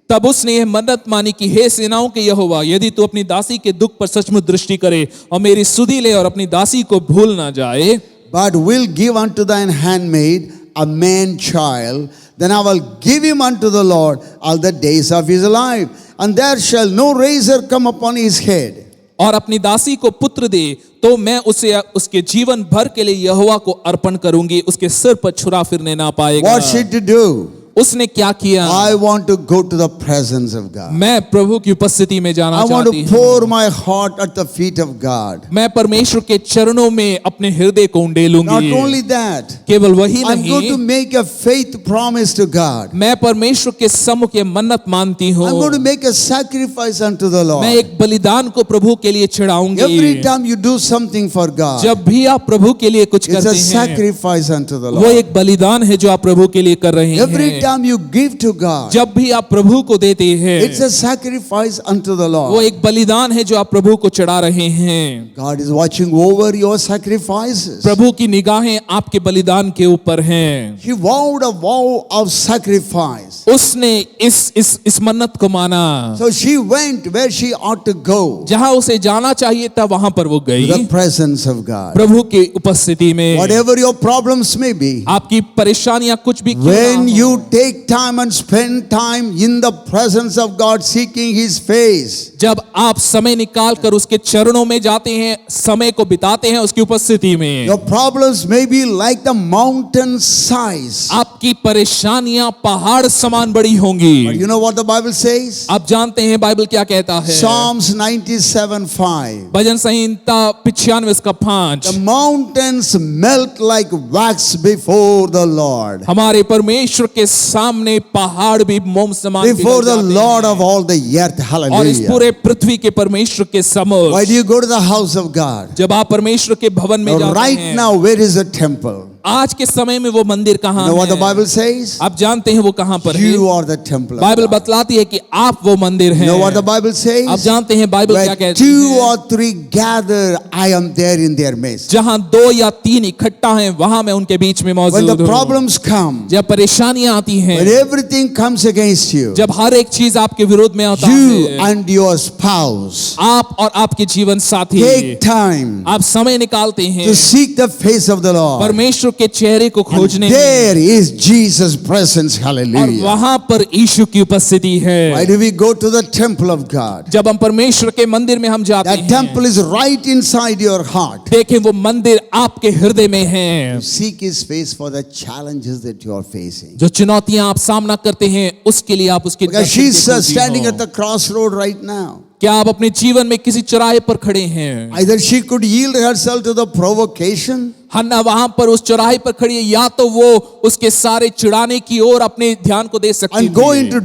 S2: तब उसने यह मन्नत मानी कि हे सेनाओं के यहोवा, यदि तू अपनी दासी के दुख पर सचमुच दृष्टि करे और मेरी सुधि ले और अपनी दासी को भूल ना जाए,
S1: but will give unto thine handmaid a man child, then I will give him unto the Lord all the days of his life, and there shall no razor come upon his head.
S2: और अपनी दासी को पुत्र दे तो मैं उसे उसके जीवन भर के लिए यहोवा को अर्पण करूंगी, उसके सिर पर छुरा फिरने ना पाएगा।
S1: What she to do?
S2: उसने क्या किया?
S1: I want to go to the presence of God.
S2: मैं प्रभु की उपस्थिति में जाना
S1: I want
S2: चाहती
S1: to
S2: हूँ।
S1: pour my heart at the feet of God.
S2: मैं परमेश्वर के चरणों में अपने हृदय को
S1: Not
S2: उंडेलूंगी।
S1: only that,
S2: केवल वही
S1: I'm going to
S2: नहीं,
S1: make a faith promise to God.
S2: मैं परमेश्वर के सम्मुख ये मन्नत मानती हूँ।
S1: I'm going to make a sacrifice unto the
S2: मैं
S1: Lord.
S2: एक बलिदान को प्रभु के लिए चढ़ाऊंगी।
S1: Every time you do something for God,
S2: जब भी आप प्रभु के लिए कुछ
S1: it's
S2: करते
S1: a
S2: हैं,
S1: sacrifice unto the
S2: वो
S1: Lord.
S2: एक बलिदान है जो आप प्रभु के लिए कर रहे
S1: Every
S2: हैं।
S1: time you give to God,
S2: जब भी आप प्रभु को देते हैं,
S1: it's a sacrifice unto the
S2: वो
S1: Lord.
S2: एक बलिदान है जो आप प्रभु को चढ़ा रहे हैं।
S1: God is watching over your sacrifices.
S2: प्रभु की निगाहें आपके बलिदान के ऊपर हैं।
S1: He vowed a vow of sacrifice.
S2: उसने इस मन्नत को माना।
S1: So she went where she ought to go,
S2: जहां उसे जाना चाहिए था वहां पर वो
S1: to
S2: गई,
S1: the presence of God.
S2: प्रभु की उपस्थिति में।
S1: Whatever your problems may be,
S2: आपकी परेशानियां कुछ भी क्यों ना
S1: when
S2: हो,
S1: you take time and spend time in the presence of God seeking His face,
S2: जब आप समय निकाल कर उसके चरणों में जाते हैं, समय को बिताते हैं उसकी उपस्थिति में,
S1: your problems may be like the mountain size.
S2: आपकी परेशानियां पहाड़ समान बड़ी होंगी।
S1: But you know what the Bible says?
S2: आप जानते हैं बाइबल क्या कहता है?
S1: Psalms 97:5.
S2: भजन संहिता 95 का 5।
S1: The mountains melt like wax before the Lord.
S2: हमारे परमेश्वर के सामने पहाड़ भी मोम समान
S1: Before
S2: पिघल
S1: the
S2: जाते
S1: Lord
S2: हैं।
S1: of all the earth.
S2: और इस
S1: Hallelujah.
S2: पूरे पृथ्वी के परमेश्वर के
S1: Why
S2: समक्ष
S1: do you go to the house of God?
S2: जब आप परमेश्वर के भवन में जाते
S1: Right
S2: हैं,
S1: now, where is the temple?
S2: आज के समय में वो मंदिर
S1: You
S2: कहाँ
S1: know what the
S2: है?
S1: Bible says?
S2: आप जानते हैं वो कहाँ पर है?
S1: You are the temple of
S2: Bible
S1: God.
S2: बतलाती है कि आप वो मंदिर
S1: You
S2: हैं।
S1: know what the Bible
S2: आप
S1: says?
S2: जानते हैं बाइबल क्या
S1: Where
S2: कहती
S1: two
S2: है?
S1: or three gather, I am there in their midst.
S2: जहाँ 2 या 3 इकट्ठा हैं वहां मैं उनके बीच में
S1: When
S2: मौजूद
S1: the
S2: हूँ।
S1: problems come,
S2: जब परेशानियां आती हैं,
S1: when everything comes against you,
S2: जब हर एक चीज आपके विरोध में आता
S1: you
S2: है,
S1: and your spouse
S2: आप और आपके जीवन साथी
S1: take time
S2: आप समय निकालते हैं
S1: to seek the face of the Lord.
S2: परमेश्वर के चेहरे को
S1: And
S2: खोजने में,
S1: there is Jesus' presence.
S2: और
S1: Hallelujah.
S2: वहां पर यीशु की उपस्थिति
S1: Why
S2: है।
S1: do we go to the temple of God?
S2: जब हम परमेश्वर के मंदिर में हम जाते
S1: That
S2: हैं,
S1: temple is right inside your heart.
S2: देखें वो मंदिर आपके हृदय में है।
S1: Seek His face for the challenges that you are facing.
S2: जो चुनौतियां आप सामना करते हैं उसके लिए आप उसके
S1: Because
S2: दर्शन
S1: she's
S2: के खोजी
S1: standing
S2: हो।
S1: at the crossroad right now.
S2: क्या आप अपने जीवन में किसी चौराहे पर खड़े हैं?
S1: Either she could yield herself to the provocation,
S2: हन्ना वहां पर उस चौराहे पर खड़ी है, या तो वो उसके सारे चिढ़ाने की ओर अपने ध्यान को दे सकती
S1: and go
S2: थी
S1: into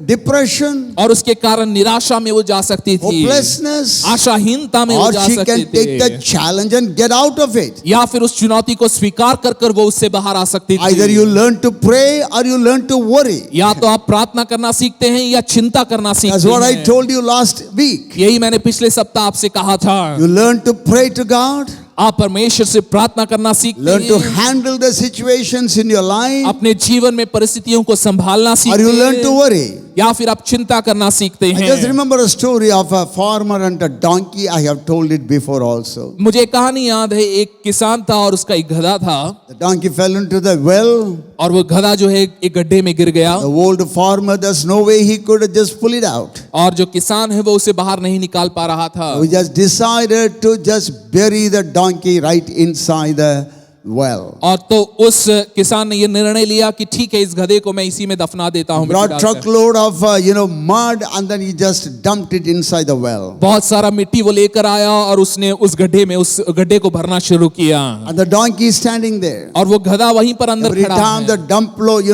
S1: depression,
S2: और उसके कारण निराशा में वो जा सकती थी,
S1: hopelessness,
S2: आशाहीनता में वो
S1: or
S2: जा
S1: she
S2: सकती
S1: can take the
S2: थी,
S1: challenge and get out of it.
S2: या फिर उस चुनौती को स्वीकार कर कर वो उससे बाहर आ सकती
S1: Either you
S2: थी।
S1: learn to pray or you learn to worry.
S2: या तो आप प्रार्थना करना सीखते हैं या चिंता करना
S1: That's
S2: सीखते
S1: what I
S2: हैं।
S1: told you last week.
S2: यही मैंने पिछले सप्ताह आपसे कहा था।
S1: You learn to pray to God,
S2: आप परमेश्वर से प्रार्थना करना सीखते
S1: learn to
S2: हैं,
S1: handle the situations in your life,
S2: अपने जीवन में परिस्थितियों को संभालना
S1: or
S2: सीखते
S1: you learn to
S2: हैं,
S1: worry.
S2: या फिर आप चिंता करना सीखते
S1: I just
S2: हैं।
S1: remember a story of a farmer and a donkey. I have told it before also.
S2: मुझे कहानी याद है, एक किसान था और उसका एक गधा था,
S1: The donkey fell into the well.
S2: और वो गधा जो है एक गड्ढे में गिर गया,
S1: The old farmer, there's no way he could just pull it out.
S2: और जो किसान है वो उसे बाहर नहीं निकाल पा रहा था।
S1: We just decided to just bury the donkey right inside the well.
S2: और तो उस किसान ने ये निर्णय लिया कि ठीक है, इस गधे को मैं इसी में दफना देता हूँ। मिट्टी
S1: Brought
S2: डालकर।
S1: truckload of mud and then he just dumped it inside the well.
S2: बहुत सारा मिट्टी वो लेकर आया और उसने उस गड्ढे को भरना शुरू किया,
S1: And the donkey is standing there.
S2: और वो गधा वहीं पर अंदर
S1: Every
S2: खड़ा
S1: time the
S2: है।
S1: dump load,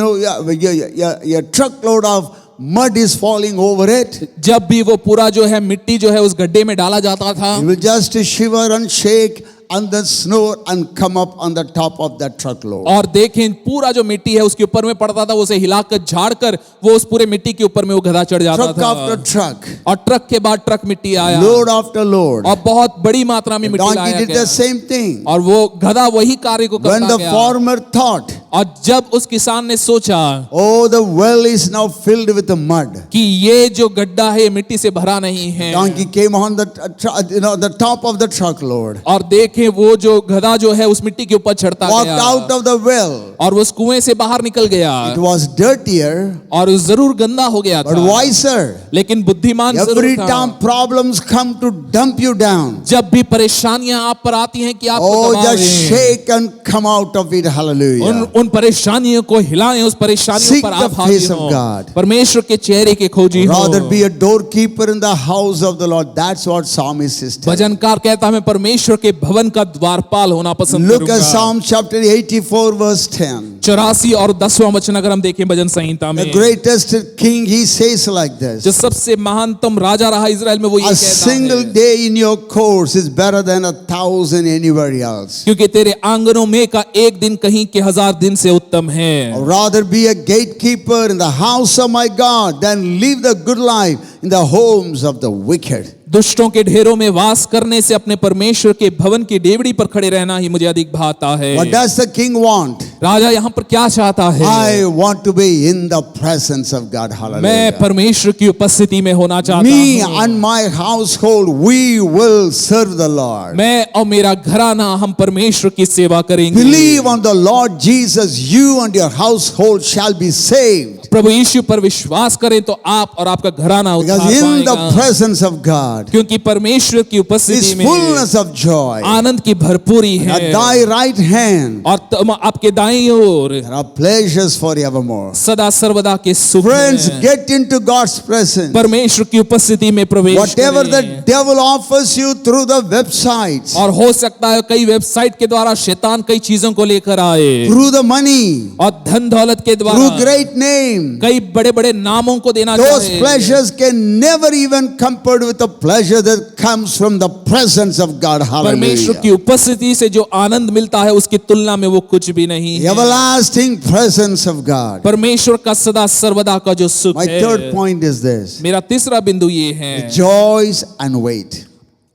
S1: your truckload of mud is falling over it,
S2: जब भी वो पूरा जो है मिट्टी जो है उस गड्ढे में डाला जाता था,
S1: he will just shiver and shake and then snore and come up on the top of that truckload.
S2: और देखें पूरा जो मिट्टी है उसके ऊपर में पड़ता था, वो उसे हिलाकर झाड़कर वो उस पूरे मिट्टी के ऊपर में वो गधा चढ़ जाता
S1: Truck
S2: था।
S1: after truck,
S2: और ट्रक के बाद ट्रक मिट्टी आया,
S1: load after load.
S2: और बहुत बड़ी मात्रा में मिट्टी
S1: Donkey
S2: लाया
S1: did
S2: गया,
S1: the same thing.
S2: और वो गधा वही कार्य को
S1: When
S2: करता
S1: the
S2: गया।
S1: farmer thought,
S2: और जब उस किसान ने सोचा
S1: oh, the well is now filled with the mud.
S2: कि ये जो गड्ढा है मिट्टी से भरा नहीं है,
S1: Donkey came on the top of the truckload.
S2: और देखें देखें वो जो गधा जो है उस मिट्टी के ऊपर चढ़ता
S1: walked
S2: गया
S1: out of the well.
S2: और वो उस कुएं से बाहर निकल गया
S1: It was dirtier,
S2: और जरूर गंदा हो गया
S1: but
S2: था,
S1: wiser.
S2: लेकिन बुद्धिमान
S1: Every
S2: जरूर था।
S1: time problems come to dump you down,
S2: जब भी परेशानियां आप पर आती हैं कि आपको
S1: oh,
S2: दबा
S1: just
S2: दें,
S1: shake and come out of it. Hallelujah.
S2: उन परेशानियों को हिलाएं, उस परेशानियों
S1: Seek
S2: पर
S1: the
S2: आप हावी
S1: face of
S2: हों,
S1: God.
S2: परमेश्वर के चेहरे के खोजी हो।
S1: Rather be a doorkeeper in the house of the Lord. That's what psalmist is telling.
S2: भजनकार कहता है मैं परमेश्वर के भवन का द्वारपाल होना पसंद
S1: Look at
S2: करूंगा।
S1: Psalm chapter 84 verse 10.
S2: 84 और 10वां वचन अगर हम देखें भजन संहिता में,
S1: The greatest king, he says like this.
S2: जो सबसे महानतम राजा रहा इजराइल में, वो ये
S1: A
S2: कहता
S1: single
S2: है
S1: day in your course is better than 1,000 anywhere else.
S2: क्योंकि तेरे आंगनों में का एक दिन कहीं के 1000 दिन से उत्तम है।
S1: I'd rather be a gatekeeper in the house of my God than live the good life in the homes of the wicked.
S2: दुष्टों के ढेरों में वास करने से अपने परमेश्वर के भवन की डेवड़ी पर खड़े रहना ही मुझे अधिक भाता है।
S1: What does the king want?
S2: राजा यहाँ पर क्या चाहता है?
S1: I want to be in the presence of God.
S2: मैं
S1: Hallelujah.
S2: परमेश्वर की उपस्थिति में होना चाहता
S1: Me
S2: हूँ।
S1: and my household, we will serve the Lord.
S2: मैं और मेरा घराना हम परमेश्वर की सेवा करेंगे।
S1: Believe on the Lord Jesus, you and your household shall be saved.
S2: प्रभु यीशु पर विश्वास करें तो आप और आपका घराना उद्धार
S1: Because in the
S2: पाएगा,
S1: presence of God
S2: क्योंकि परमेश्वर की
S1: is
S2: उपस्थिति में
S1: fullness of joy.
S2: आनंद की भरपूरी है
S1: At thy right hand
S2: और आपके दाईं ओर
S1: there are pleasures forevermore.
S2: सदा सर्वदा के सुख
S1: Friends,
S2: हैं।
S1: get into God's presence.
S2: परमेश्वर की उपस्थिति में प्रवेश
S1: Whatever the
S2: करें।
S1: devil offers you through the websites,
S2: और हो सकता है कई वेबसाइट के द्वारा शैतान कई चीजों को लेकर आए,
S1: through the money,
S2: और धन दौलत के
S1: through
S2: द्वारा
S1: great name,
S2: कई बड़े बड़े नामों को देना
S1: those
S2: चाहे,
S1: pleasures can never even compared with the pleasure that comes from the presence of God.
S2: परमेश्वर की
S1: Hallelujah.
S2: उपस्थिति से जो आनंद मिलता है उसकी तुलना में वो कुछ भी नहीं
S1: The
S2: है।
S1: everlasting presence of God.
S2: परमेश्वर का सदा सर्वदा का जो सुख
S1: My
S2: है।
S1: third point is this:
S2: मेरा तीसरा बिंदु ये है,
S1: rejoice and wait.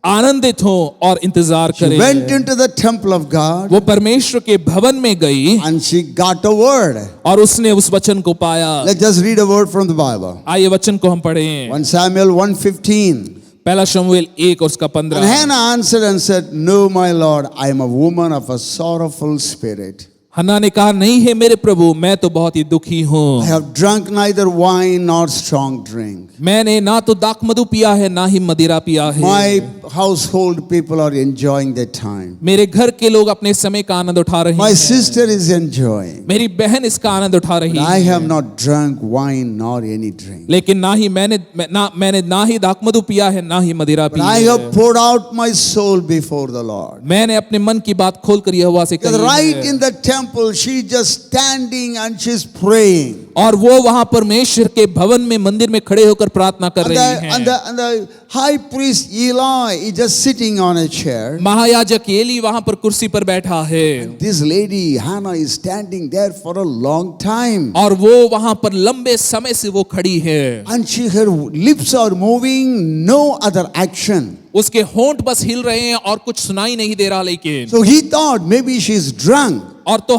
S2: आनंदित हो और इंतजार
S1: She
S2: करें।
S1: went into the temple of God
S2: वो परमेश्वर के भवन में गई
S1: and she got a word.
S2: और उसने उस वचन को पाया।
S1: Let's just read a word from the Bible.
S2: आइए वचन को हम पढ़ें।
S1: 1 Samuel 1:15.
S2: पहला शमूएल 1 और उसका 15।
S1: And Hannah answered and said, No, my Lord, I am a woman of a sorrowful spirit.
S2: हन्ना ने कहा, नहीं है मेरे प्रभु, मैं तो बहुत ही दुखी
S1: I
S2: हूँ।
S1: have drunk neither wine nor strong drink.
S2: मैंने ना तो दाखमधु पिया है ना ही मदिरा पिया है।
S1: My household people are enjoying their time.
S2: मेरे घर के लोग अपने समय का आनंद उठा रहे
S1: My
S2: हैं।
S1: sister is enjoying.
S2: मेरी बहन इसका आनंद उठा रही
S1: I have
S2: है।
S1: not drunk wine nor any drink.
S2: लेकिन मैंने ना ही दाखमधु पिया है ना ही मदिरा
S1: But
S2: पी
S1: I
S2: है।
S1: have poured out my soul before the Lord.
S2: मैंने अपने मन की बात खोलकर यहोवा से
S1: Because
S2: कही
S1: right
S2: है।
S1: in the temple, she just standing and she's praying.
S2: और वो वहां परमेश्वर के भवन में मंदिर में खड़े होकर प्रार्थना कर
S1: And
S2: रही
S1: the,
S2: हैं।
S1: and the high priest Eli is just sitting on a chair.
S2: महायाजक एली वहां पर कुर्सी पर बैठा है
S1: This lady Hannah is standing there for a long time.
S2: और वो वहां पर लंबे समय से वो खड़ी है।
S1: And her lips are moving, no other action.
S2: उसके होंठ बस हिल रहे हैं और कुछ सुनाई नहीं दे रहा। लेकिन
S1: So he thought maybe she's drunk.
S2: और तो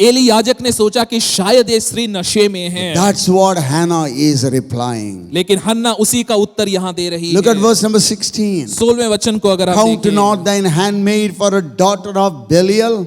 S2: एली याजक ने सोचा कि शायद ये स्त्री नशे में है।
S1: That's what Hannah is replying.
S2: लेकिन हन्ना उसी का उत्तर यहाँ दे रही
S1: Look at
S2: है।
S1: verse number 16.
S2: 16वें वचन को अगर आप
S1: Count
S2: देखें,
S1: not thine handmaid for a daughter of Belial.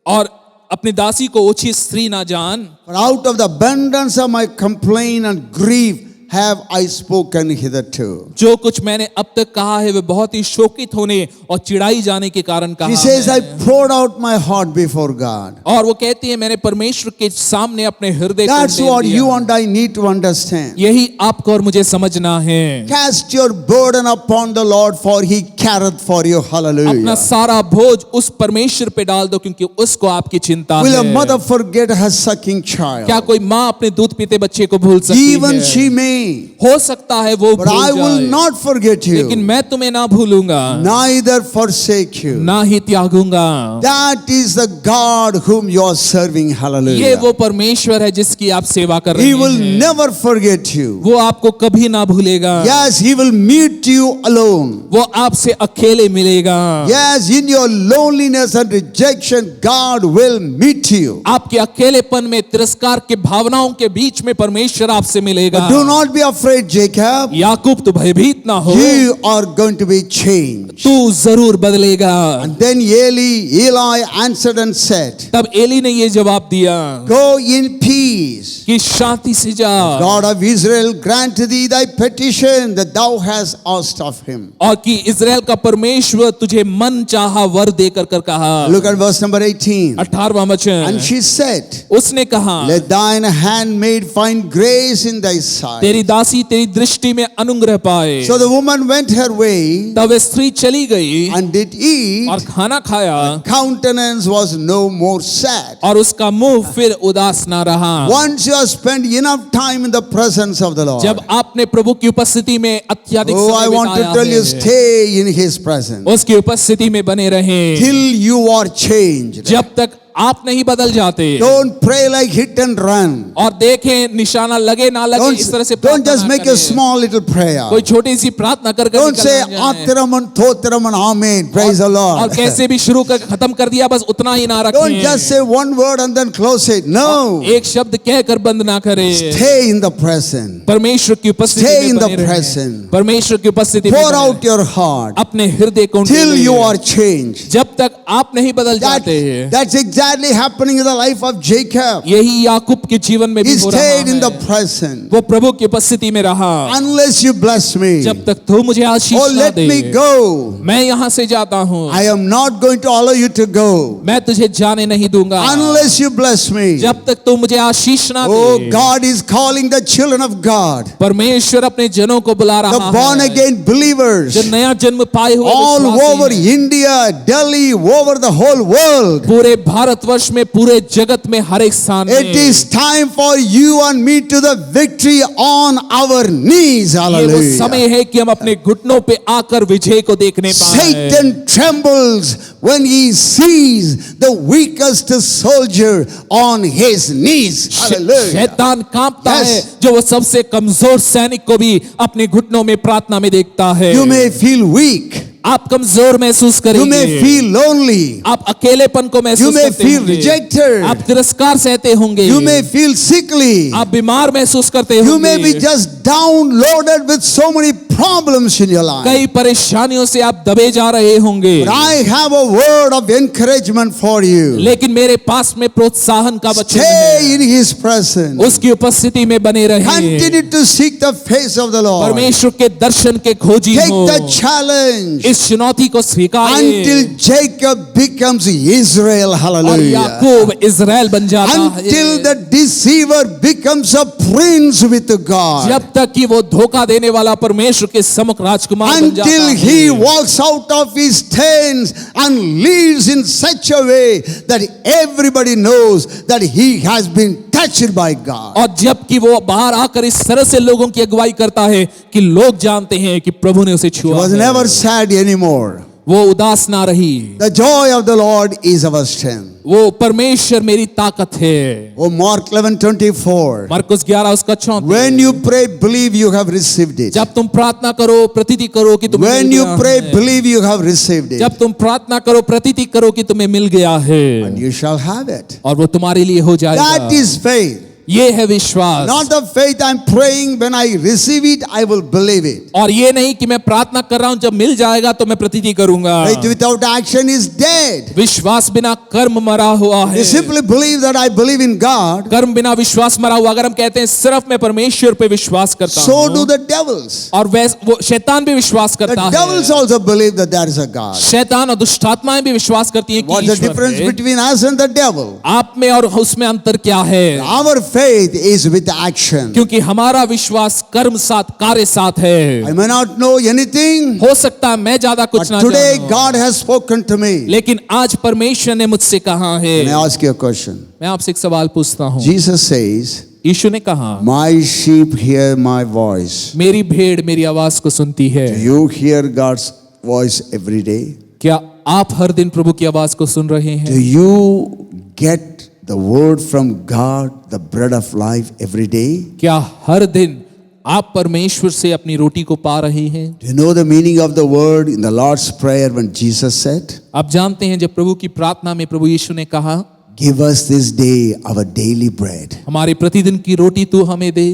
S2: और अपनी दासी को ओछी स्त्री ना जान,
S1: For out of the abundance of my complaint and grief have I spoken hitherto.
S2: जो कुछ मैंने अब तक कहा है वह बहुत ही शोकित होने और चिढ़ाई जाने के कारण कहा
S1: She says,
S2: है।
S1: I poured out my heart before God.
S2: और वो कहती है मैंने परमेश्वर के सामने अपने हृदय को
S1: That's
S2: उंडेल
S1: what
S2: दिया।
S1: you and I need to understand.
S2: यही आपको और मुझे समझना है।
S1: Cast your burden upon the Lord, for he careth for you.
S2: अपना
S1: Hallelujah.
S2: सारा बोझ उस परमेश्वर पे डाल दो क्योंकि उसको आपकी चिंता
S1: Will a
S2: है।
S1: mother forget her sucking child?
S2: क्या कोई माँ अपने दूध पीते बच्चे को भूल सकती
S1: Even
S2: है?
S1: she may.
S2: हो सकता है वो
S1: But I
S2: भूल
S1: will
S2: जाए,
S1: not forget
S2: लेकिन
S1: you,
S2: मैं तुम्हें ना भूलूंगा,
S1: neither forsake you.
S2: ना ही त्यागूंगा।
S1: That is the God whom you are serving.
S2: ये
S1: Hallelujah.
S2: वो परमेश्वर है जिसकी आप सेवा कर रहे
S1: He will
S2: हैं।
S1: never forget you.
S2: वो आपको कभी ना भूलेगा।
S1: Yes, he will meet you alone.
S2: वो आपसे अकेले मिलेगा।
S1: Yes, in your loneliness and rejection, God will meet you.
S2: आपके अकेलेपन में तिरस्कार के भावनाओं के बीच में परमेश्वर आपसे मिलेगा।
S1: But do not not be afraid, Jacob.
S2: याकूब तू भयभीत ना हो,
S1: You are going to be changed.
S2: तू जरूर बदलेगा।
S1: And then Eli answered and said,
S2: तब एली ने ये जवाब दिया
S1: Go in peace.
S2: कि शांति से जा,
S1: God of Israel grant thee thy petition that thou hast asked of him.
S2: और कि इज़राइल का परमेश्वर तुझे मन चाहा वर देकर कर कहा।
S1: Look at verse number 18.
S2: 18वां वचन,
S1: And she said,
S2: उसने कहा
S1: Let thine handmaid find grace in thy sight.
S2: तेरी दासी तेरी दृष्टि में अनुग्रह पाए।
S1: So the woman went her way
S2: तब वह स्त्री चली गई
S1: and did eat.
S2: और खाना खाया,
S1: Countenance was no more sad.
S2: और उसका मुंह फिर उदास ना रहा।
S1: Once you have spent enough time in the presence of the Lord.
S2: जब आपने प्रभु की उपस्थिति में अत्यधिक
S1: Oh, I
S2: समय
S1: want to
S2: बिताया
S1: tell you,
S2: है,
S1: stay in his presence
S2: उसकी उपस्थिति में बने रहें
S1: till you are changed.
S2: जब तक आप नहीं बदल जाते।
S1: Don't pray like hit and run.
S2: और देखें निशाना लगे ना लगे इस तरह से
S1: Don't
S2: प्रार्थना
S1: just
S2: ना
S1: make a
S2: करें।
S1: small little prayer.
S2: कोई छोटी सी प्रार्थना कर
S1: Don't say Atiraman Thotiraman Amen. Praise the
S2: और
S1: Lord.
S2: कैसे भी शुरू कर खत्म कर दिया, बस उतना ही ना
S1: Don't
S2: रखें।
S1: just say one word and then close it. No.
S2: एक शब्द कहकर बंद ना करें।
S1: Stay in the presence.
S2: परमेश्वर की उपस्थिति
S1: Stay
S2: में
S1: in the
S2: बने रहें।
S1: presence.
S2: परमेश्वर की उपस्थिति में
S1: Pour
S2: बने
S1: out your heart
S2: रहें। अपने हृदय को उनके
S1: till
S2: लिए।
S1: you are changed.
S2: जब तक आप नहीं बदल जाते हैं।
S1: That's exactly happening in the life of Jacob.
S2: यही याकूब के जीवन में
S1: He
S2: भी हो रहा
S1: stayed in the
S2: है।
S1: presence.
S2: वो प्रभु की उपस्थिति में रहा।
S1: Unless you bless me.
S2: जब तक तू मुझे
S1: Oh,
S2: आशीष ना
S1: let
S2: दे,
S1: me go.
S2: मैं यहाँ से जाता हूँ।
S1: I am not going to allow you to go.
S2: मैं तुझे जाने नहीं दूंगा
S1: Unless you bless me.
S2: जब तक तू मुझे आशीष ना
S1: Oh,
S2: they.
S1: God is calling the children of God,
S2: परमेश्वर अपने जनों को बुला
S1: the
S2: रहा
S1: born
S2: है,
S1: again believers,
S2: जो नया जन्म पाए हुए
S1: all
S2: विश्वासी
S1: over
S2: हैं।
S1: India, Delhi, over the whole world.
S2: पूरे भारतवर्ष में, पूरे जगत में, हर एक स्थान
S1: It
S2: में
S1: is time for you and me to the victory on our knees.
S2: ये वो
S1: Hallelujah.
S2: समय है कि हम अपने घुटनों पे आकर विजय को देखने पाए।
S1: Satan trembles when he sees the weakest soldier on his knees. Hallelujah.
S2: शैतान कांपता
S1: Yes.
S2: है जो वो सबसे कमजोर सैनिक को भी अपने घुटनों में प्रार्थना में देखता है।
S1: You may feel weak.
S2: आप कमजोर महसूस
S1: You
S2: करेंगे,
S1: may feel lonely.
S2: आप अकेलेपन को
S1: You
S2: महसूस
S1: may
S2: करते
S1: feel
S2: होंगे,
S1: rejected.
S2: आप तिरस्कार सहते होंगे,
S1: You may feel sickly.
S2: आप बीमार महसूस करते
S1: You may be
S2: होंगे,
S1: just downloaded with so many problems in your life.
S2: कई परेशानियों से आप दबे जा रहे होंगे।
S1: But I have a word of encouragement for you.
S2: लेकिन मेरे पास में प्रोत्साहन का वचन
S1: Stay
S2: है,
S1: in his presence.
S2: उसकी उपस्थिति में बने रहिए,
S1: Continue to seek the face of the Lord.
S2: परमेश्वर के दर्शन के खोजी
S1: Take
S2: हो,
S1: the challenge
S2: इस चुनौती को स्वीकारें
S1: until Jacob becomes Israel.
S2: और
S1: Hallelujah.
S2: याकूब इज़राइल बन जाता
S1: Until
S2: है,
S1: the deceiver becomes a prince with God.
S2: जब तक कि वो धोखा देने वाला परमेश्वर के सम्मुख राजकुमार बन जाता
S1: Until
S2: है,
S1: he walks out of his tents and lives in such a way that everybody knows that he has been touched by God.
S2: और जबकि वो बाहर आकर इस तरह से लोगों की अगुवाई करता है कि लोग जानते हैं कि प्रभु ने उसे
S1: He
S2: छुआ
S1: was
S2: है।
S1: never sad anymore.
S2: वो उदास ना रही।
S1: The joy of the Lord is our strength.
S2: वो परमेश्वर मेरी ताकत है।
S1: Oh, Mark 11:24.
S2: मरकुस 11 उसका 34।
S1: When you pray, believe you have received it.
S2: जब तुम प्रार्थना करो प्रतीति करो कि तुम्हें
S1: When
S2: मिल
S1: you
S2: गया
S1: pray,
S2: है।
S1: believe you have received it.
S2: जब तुम प्रार्थना करो प्रतीति करो कि तुम्हें मिल गया है,
S1: And you shall have it.
S2: और वो तुम्हारे लिए हो जाएगा।
S1: That is faith.
S2: ये है विश्वास।
S1: Not the faith I'm praying, when I receive it, I will believe it.
S2: और ये नहीं कि मैं प्रार्थना कर रहा हूं, जब मिल जाएगा तो मैं प्रतीति करूंगा।
S1: Faith without action is dead.
S2: विश्वास बिना कर्म मरा हुआ है।
S1: You simply believe that I believe in God.
S2: कर्म बिना विश्वास मरा हुआ। अगर हम कहते हैं सिर्फ मैं परमेश्वर पे विश्वास करता
S1: So
S2: हूं,
S1: do the devils.
S2: और वो शैतान भी विश्वास
S1: The
S2: करता
S1: devils
S2: है।
S1: also believe that there is a God.
S2: शैतान और दुष्टात्माएं भी विश्वास करती हैं कि
S1: What's the
S2: ईश्वर
S1: difference
S2: है।
S1: between us and the devil?
S2: आप में और उसमें अंतर क्या है?
S1: Our faith is with action.
S2: क्योंकि हमारा विश्वास कर्म साथ, कार्य साथ है।
S1: I may not know anything,
S2: हो सकता है मैं ज्यादा
S1: but
S2: कुछ ना
S1: today
S2: जानूं,
S1: God has spoken to me.
S2: लेकिन आज परमेश्वर ने मुझसे कहा है।
S1: Can I ask you a question?
S2: मैं आपसे एक सवाल पूछता हूँ।
S1: Jesus says,
S2: यीशु ने कहा,
S1: My sheep hear my voice.
S2: मेरी भेड़ मेरी आवाज को सुनती है।
S1: Do you hear God's voice every day?
S2: क्या आप हर दिन प्रभु की आवाज को सुन रहे
S1: Do
S2: हैं?
S1: you get the word from God, the bread of life, every day?
S2: क्या हर दिन आप परमेश्वर से अपनी रोटी को पा रहे हैं?
S1: Do you know the meaning of the word in the Lord's Prayer when Jesus said,
S2: आप जानते हैं जब प्रभु की प्रार्थना में प्रभु यीशु ने कहा,
S1: Give us this day our daily bread.
S2: हमारे प्रतिदिन की रोटी तू हमें दे।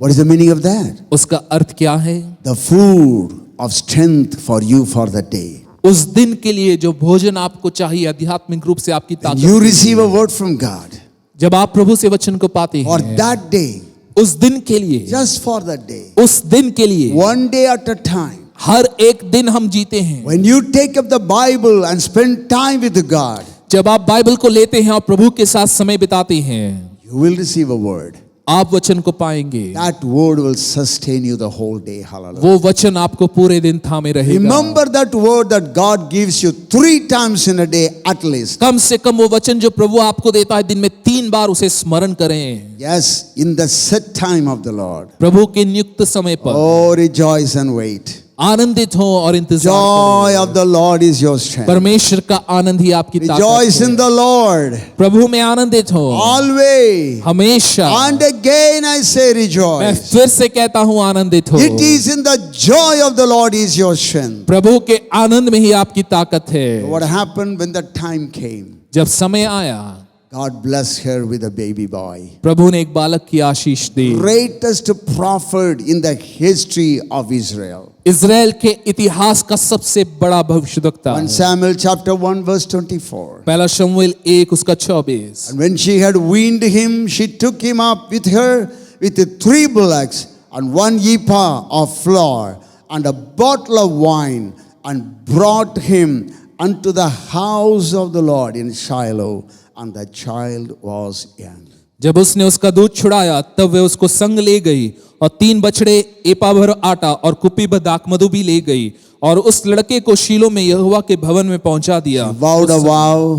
S1: What is the meaning of that?
S2: उसका अर्थ क्या है?
S1: The food of strength for you for the day.
S2: उस दिन के लिए जो भोजन आपको चाहिए आध्यात्मिक रूप से आपकी ताकत,
S1: You receive a word from God
S2: जब आप प्रभु से वचन को पाते
S1: for
S2: हैं
S1: that day,
S2: उस दिन के लिए,
S1: just for the day,
S2: उस दिन के लिए,
S1: one day at a time.
S2: हर एक दिन हम जीते हैं।
S1: When you take up the Bible and spend time with God,
S2: जब आप बाइबल को लेते हैं और प्रभु के साथ समय बिताते हैं,
S1: you will receive a word.
S2: आप वचन को पाएंगे।
S1: That word will sustain you the whole day. Hallelujah.
S2: वो वचन आपको पूरे दिन थामे रहेगा।
S1: Remember that word that God gives you 3 times in a day at least.
S2: कम से कम वो वचन जो प्रभु आपको देता है दिन में 3 बार उसे स्मरण करें।
S1: Yes, in the set time of the Lord.
S2: प्रभु के नियुक्त समय पर
S1: Oh, rejoice and wait.
S2: आनंदित हो और इंतजार
S1: Joy
S2: करें।
S1: of the Lord is your strength.
S2: परमेश्वर का आनंद ही आपकी ताकत
S1: Rejoice in
S2: है।
S1: the Lord.
S2: प्रभु में आनंदित हो
S1: Always.
S2: हमेशा।
S1: And again I say
S2: मैं
S1: rejoice.
S2: फिर से कहता हूँ आनंदित हो।
S1: It is in the joy of the Lord is your strength.
S2: प्रभु के आनंद में ही आपकी ताकत है।
S1: What happened when the time came?
S2: जब समय आया,
S1: God blessed her with a baby boy.
S2: प्रभु ने एक बालक की आशीष दी।
S1: Greatest prophet in the history of Israel.
S2: Israel के इतिहास का सबसे बड़ा भविष्यद्वक्ता।
S1: 1 Samuel chapter 1 verse 24.
S2: पहला शमूएल 1 उसका 24।
S1: And when she had weaned him, she took him up with her with 3 bullocks and 1 ephah of flour and a bottle of wine and brought him unto the house of the Lord in Shiloh, and the child was young.
S2: जब उसने उसका दूध छुड़ाया तब वे उसको संग ले गई और 3 बछड़े, एपा भर आटा और कुप्पी भर दाखमधु भी ले गई और उस लड़के को शीलो में यहोवा के भवन में पहुंचा दिया।
S1: Vowed a vow,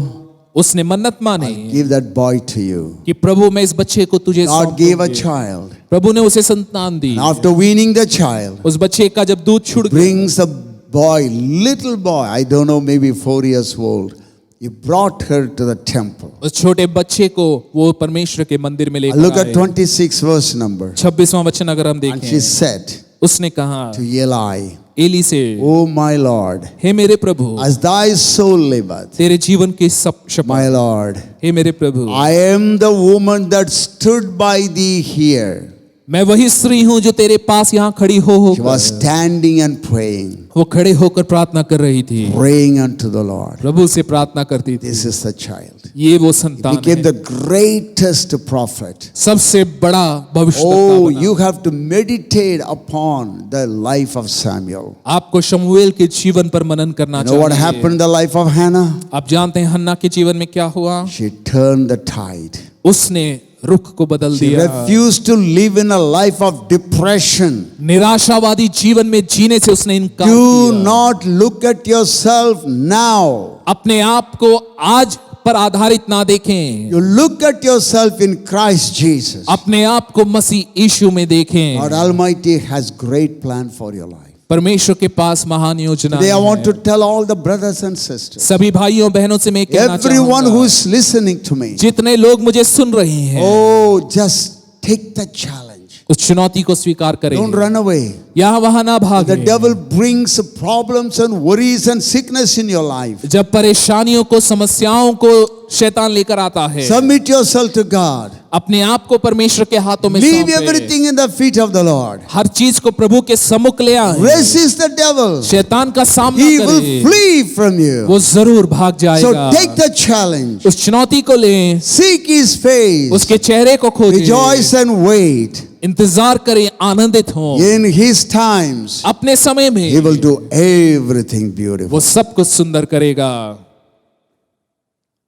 S2: उसने मन्नत मानी
S1: give that boy to you.
S2: कि प्रभु मैं इस बच्चे को तुझे
S1: God
S2: सौंप
S1: gave a
S2: दूंगी।
S1: child.
S2: प्रभु ने उसे संतान दी।
S1: And after weaning the child,
S2: उस बच्चे का जब दूध छुड़ गया,
S1: brings the boy, little boy, I don't know, maybe 4 years old. He brought her to the temple.
S2: उस छोटे बच्चे को वो परमेश्वर के मंदिर में लेकर
S1: Look at
S2: आए।
S1: 26 verse number.
S2: 26वां वचन अगर हम
S1: And she
S2: देखें,
S1: said
S2: उसने कहा
S1: to Eli,
S2: एली से,
S1: O my Lord,
S2: हे मेरे प्रभु,
S1: as thy soul liveth,
S2: तेरे जीवन की सब शपथ,
S1: my Lord,
S2: हे मेरे प्रभु,
S1: I am the woman that stood by thee here.
S2: मैं वही स्त्री हूं जो तेरे पास यहाँ खड़ी हो
S1: She was standing and praying,
S2: वो खड़े होकर प्रार्थना कर रही थी,
S1: praying unto the Lord.
S2: प्रभु से प्रार्थना करती थी।
S1: This is the child.
S2: ये वो
S1: He
S2: संतान
S1: became
S2: है,
S1: the greatest prophet.
S2: सबसे बड़ा भविष्यद्वक्ता
S1: Oh,
S2: बना।
S1: you have to meditate upon the life of Samuel.
S2: आपको शमूएल के जीवन पर मनन करना
S1: You know what
S2: चाहिए।
S1: happened in the life of Hannah?
S2: आप जानते हैं हन्ना के जीवन में क्या हुआ?
S1: She turned the tide.
S2: उसने रुख को बदल
S1: She
S2: दिया।
S1: refused to live in a life of depression.
S2: निराशावादी जीवन में जीने से उसने इनकार
S1: Do
S2: किया।
S1: not look at yourself now.
S2: अपने आप को आज पर आधारित ना देखें,
S1: You look at yourself in Christ Jesus.
S2: अपने आप को मसीह यीशु में देखें।
S1: God Almighty has great plan for your life.
S2: परमेश्वर के पास महान योजना
S1: Today I want to
S2: है।
S1: tell all the brothers and sisters,
S2: सभी भाइयों बहनों से मैं कहना
S1: everyone
S2: चाहूंगा,
S1: who is listening to me,
S2: जितने लोग मुझे सुन रहे हैं,
S1: oh, just take the challenge.
S2: उस चुनौती को स्वीकार करें।
S1: Don't run away.
S2: यहाँ वहां ना
S1: The
S2: भागें।
S1: devil brings problems and worries and sickness in your life.
S2: जब परेशानियों को, समस्याओं को शैतान लेकर आता है,
S1: Submit yourself to God.
S2: अपने आप को परमेश्वर के हाथों में
S1: Leave
S2: सौंपें।
S1: everything in the feet of the Lord.
S2: हर चीज को प्रभु के सम्मुख ले आए।
S1: Resist the devil.
S2: शैतान का सामना
S1: He will
S2: करें,
S1: flee from you.
S2: वो जरूर भाग
S1: So
S2: जाएगा।
S1: take the challenge.
S2: उस चुनौती को लें,
S1: Seek his face.
S2: उसके चेहरे को खोजें,
S1: Rejoice and wait.
S2: इंतजार करें, आनंदित हों।
S1: In his times,
S2: अपने समय
S1: he
S2: में
S1: will do everything beautiful.
S2: वो सब कुछ सुंदर करेगा।